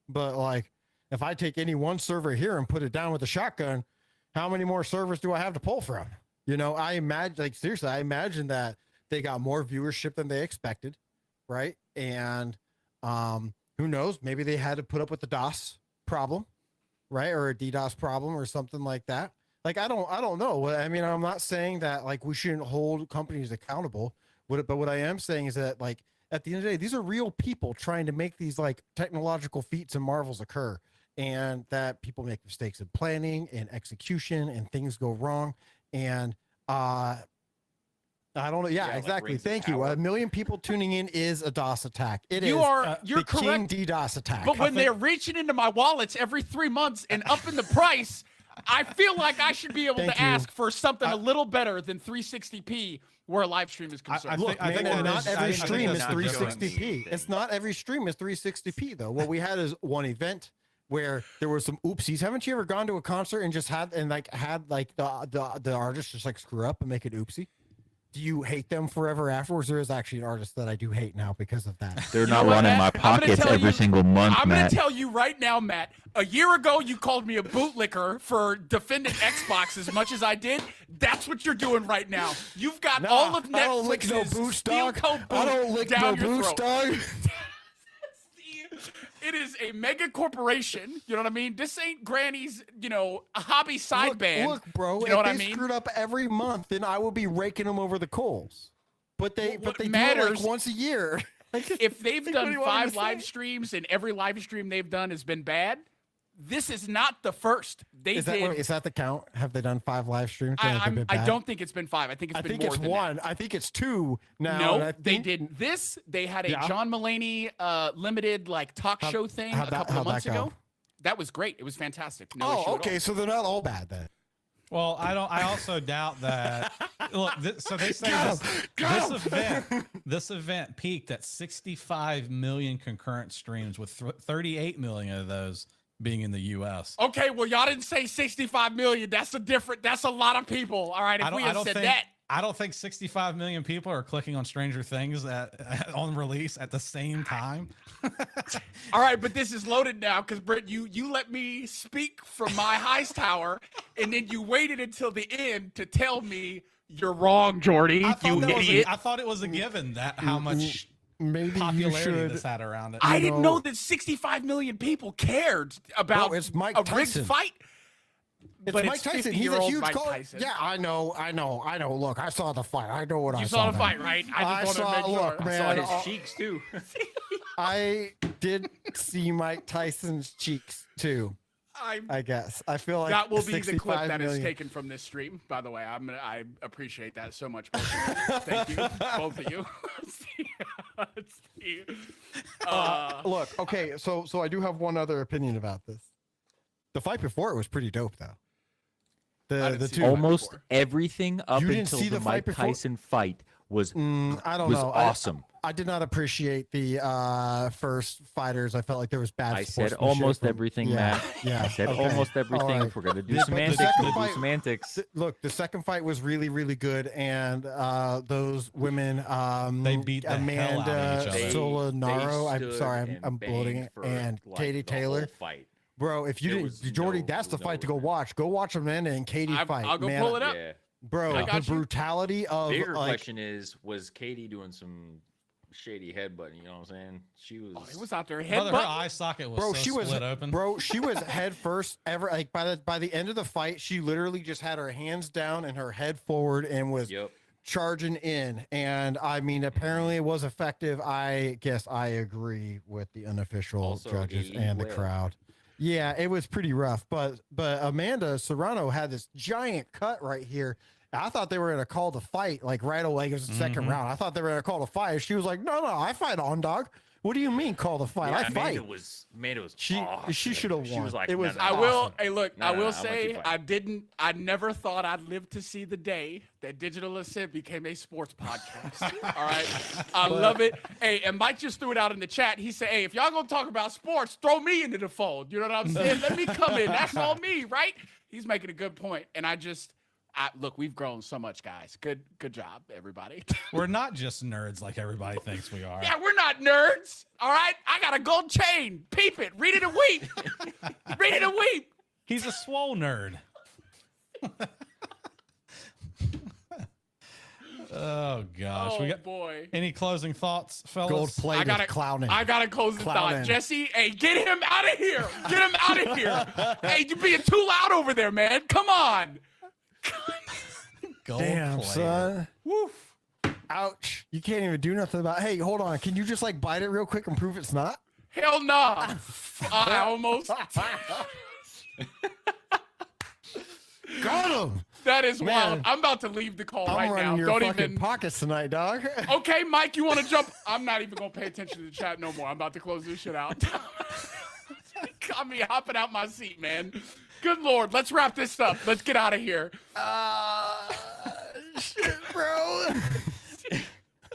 But like, if I take any one server here and put it down with a shotgun, how many more servers do I have to pull from? I imagine, like, seriously, I imagine that they got more viewership than they expected, right? And who knows? Maybe they had to put up with the DOS problem, right? Or a DDoS problem or something like that. Like, I don't know. I mean, I'm not saying that like we shouldn't hold companies accountable, but what I am saying is that, like, at the end of the day, these are real people trying to make these like technological feats and marvels occur, and that people make mistakes in planning and execution, and things go wrong. And I don't know. Yeah, exactly. Like Thank you. 1 million people tuning in is a DOS attack. You're the correct. King DDoS attack. But when they're reaching into my wallets every 3 months and upping the price, I feel like I should be able to ask for something a little better than 360p where a live stream is concerned. I think not every stream is not 360p. It's not every stream is 360p though. What we had is one event where there were some oopsies. Haven't you ever gone to a concert and just had the artist just like screw up and make it oopsie? Do you hate them forever afterwards? There is actually an artist that I do hate now because of that. They're not running my pockets every single month, I'm going Matt. to tell you right now, Matt. A year ago, you called me a bootlicker for defending Xbox as much as I did. That's what you're doing right now. You've got all of Netflix's steel toe boot I don't lick down no your boots, throat. dog. It is a mega corporation. You know what I mean? This ain't Granny's, a hobby side band. Look, bro. You know what I if mean? they screwed up every month, then I would be raking them over the coals. But they do it matters- like once a year. If they've done what do you want me 5 to say? live streams and every live stream they've done has been bad, this is not the first. They Is did. that the count? Have they done 5 live streams? And have they been I bad? don't think it's been 5. I think it's been more than 1. that. I think it's 2 now. No, and I they think, did this. They had a Yeah. John Mulaney limited like talk show thing a couple of months ago. That was great. It was fantastic. No issue at okay. all. So they're not all bad then. Well, I also doubt that. Look, so they say this event peaked at 65 million concurrent streams, with 38 million of those being in the U.S. Okay, well, y'all didn't say 65 million. That's a lot of people. All right, if we had said that. I don't think 65 million people are clicking on Stranger Things on release at the same time. All right, but this is loaded now because Britt, you let me speak from my highest tower, and then you waited until the end to tell me you're wrong, Jordy. You idiot. I thought it was a given that how much Maybe popularity you should. this had around it. I didn't know that 65 million people cared about it's Mike a rigged Tyson. fight. It's But Mike it's Tyson. He's a 50-year-old huge Mike caller. Tyson. Yeah, I know. Look, I saw the fight. I know what I saw. You saw the man. fight, right? I just want to make sure. Look, I man. saw his cheeks too. I did see Mike Tyson's cheeks too. I guess. I feel like That will be the clip 65 that is million. taken from this stream. By the way, I appreciate that so much. Both of you. Thank you, both of you. Look, okay, so I do have one other opinion about this. The fight before it was pretty dope, though. I didn't The see two. the fight Almost before. everything up You didn't until see the the fight Mike before? Tyson fight was I don't was know. awesome. I did not appreciate the first fighters. I felt like there was bad. I said sportsmanship almost from- everything, yeah, Matt. Yeah, I said okay. almost everything. All right. If we're gonna do Yeah, but the semantics, second we'll do fight- semantics. Look, the second fight was really, really good, and those women, They beat the hell out of each other. Solanaro. I'm stood sorry, and I'm bloating banged it, for, and like, Katie the whole Taylor. fight. Bro, if you There didn't, was Jordy, no- that's the no fight to go limit. watch. Go watch Amanda and Katie fight. I'll go Man, pull it up. Yeah. Bro, I the got you. brutality of Bigger like, question is, was Katie doing some shady headbutting? You know what I'm saying? She was. Oh, it was out there Brother, her headbutt. eye socket was bro, so she was split open. bro, she was head first ever. Like by the end of the fight, she literally just had her hands down and her head forward and was Yep. charging in. And I mean, apparently it was effective. I guess I agree with the unofficial Also judges elite and the well. crowd. Yeah, it was pretty rough, but Amanda Serrano had this giant cut right here. I thought they were going to call the fight like right away. It was the second round. I thought they were going to call the fight. She was like, "No, I fight on, dog. What do you mean call the fight? Yeah, I fight." Amanda was She awesome. should have She won. was like, It was no, I no, will. awesome. Hey, look. No, I no, will no, I'm gonna say keep I never thought I'd live to see the day that Digital Ascent became a sports podcast. All right, I love it. Hey, and Mike just threw it out in the chat. He said, "Hey, if y'all gonna talk about sports, throw me into the fold. You know what I'm saying? Let me come in. That's all me, right?" He's making a good point, and look, we've grown so much, guys. Good job, everybody. We're not just nerds like everybody thinks we are. Yeah, we're not nerds. All right, I got a gold chain. Peep it. Read it and weep. Read it and weep. He's a swole nerd. Oh gosh, Oh we got boy. any closing thoughts, fellas? Gold plate I is gotta clowning. I gotta close the Clowning. thought. Jesse, hey, get him out of here. Get him out of here. Hey, you're being too loud over there, man. Come on. Gold Damn, plated. son. Woof. Ouch. You can't even do nothing about. Hey, hold on. Can you just like bite it real quick and prove it's not? Hell nah. I almost. Got him. That is Man. wild. I'm about to leave the call I'm right running now. your Don't fucking even. pockets tonight, dog. Okay, Mike, you want to jump? I'm not even gonna pay attention to the chat no more. I'm about to close this shit out. Got me hopping out my seat, man. Good Lord, let's wrap this up. Let's get out of here. Shit, bro.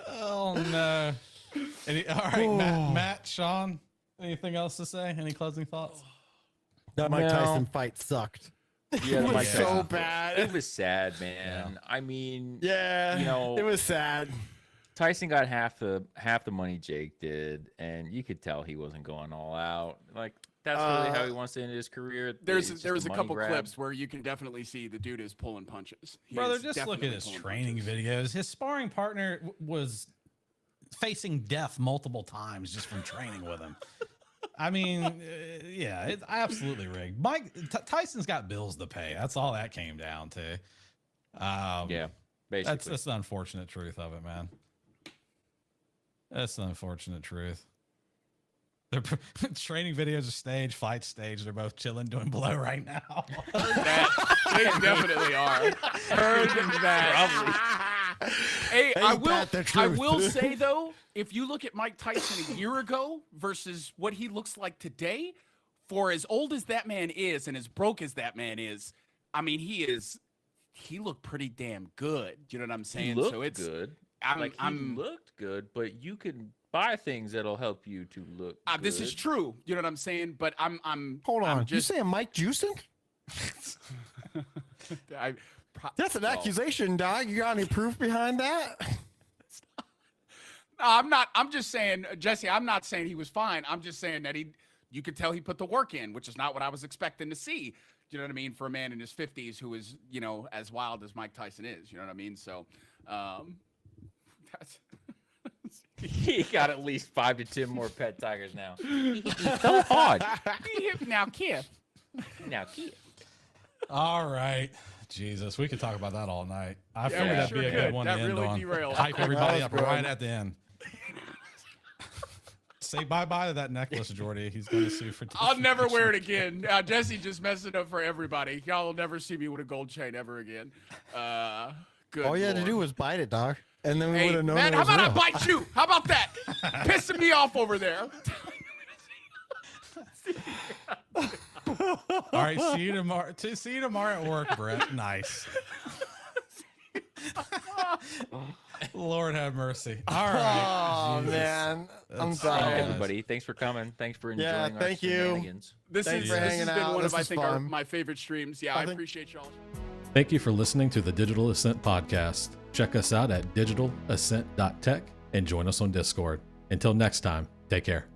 Oh no. All right, Matt, Sean, anything else to say? Any closing thoughts? That Mike No. Tyson fight sucked. Yeah, It was Mike so Tyson. bad. It was sad, man. I mean, Yeah, you know, it was sad. Tyson got half the money Jake did, and you could tell he wasn't going all out. Like that's really how he wants to end his career. There It's just was a money couple grab. clips where you can definitely see the dude is pulling punches. He Brother, is just look at definitely his pulling training punches. videos. His sparring partner was facing death multiple times just from training with him. I mean, yeah, it's absolutely rigged. Tyson's got bills to pay. That's all that came down to. Yeah, basically. That's the unfortunate truth of it, man. That's the unfortunate truth. Their training videos are staged, fight stage. They're both chilling, doing blow right now. They definitely are. Heard that. Hey, I will say though, if you look at Mike Tyson a year ago versus what he looks like today, for as old as that man is and as broke as that man is, I mean, he looked pretty damn good. You know what I'm saying? He looked good. He looked good, but you can buy things that'll help you to look good. This is true. You know what I'm saying? But I'm Hold on. Just, you saying Mike Juicing? That's an accusation, dog. You got any proof behind that? No, I'm not. I'm just saying, Jesse, I'm not saying he was fine. I'm just saying that you could tell he put the work in, which is not what I was expecting to see. You know what I mean? For a man in his 50s who is, as wild as Mike Tyson is. You know what I mean? So, that's... He got at least 5 to 10 more pet tigers now. So hard. Now, kid. All right. Jesus, we could talk about that all night. I figured that'd be a good one to end really on. derailed. Hype everybody up right at the end. Say bye-bye to that necklace, Jordy. He's going to sue for... I'll never wear it again. Jesse just messed it up for everybody. Y'all will never see me with a gold chain ever again. Good All you had to do was bite it, dog. And then we would have known man, it how was about real. I bite you? How about that? Pissing me off over there. All right, see you tomorrow. See you tomorrow at work, Brett. Nice. Lord have mercy. All right. Oh, Jesus. man. I'm That's sorry. Thank everybody. Thanks for coming. Thanks for enjoying our thank you. shenanigans. This Thanks has for hanging been out. one This of, I was think, fun. my favorite streams. Yeah, I appreciate y'all. Thank you for listening to the Digital Ascent podcast. Check us out at digitalascent.tech and join us on Discord. Until next time, take care.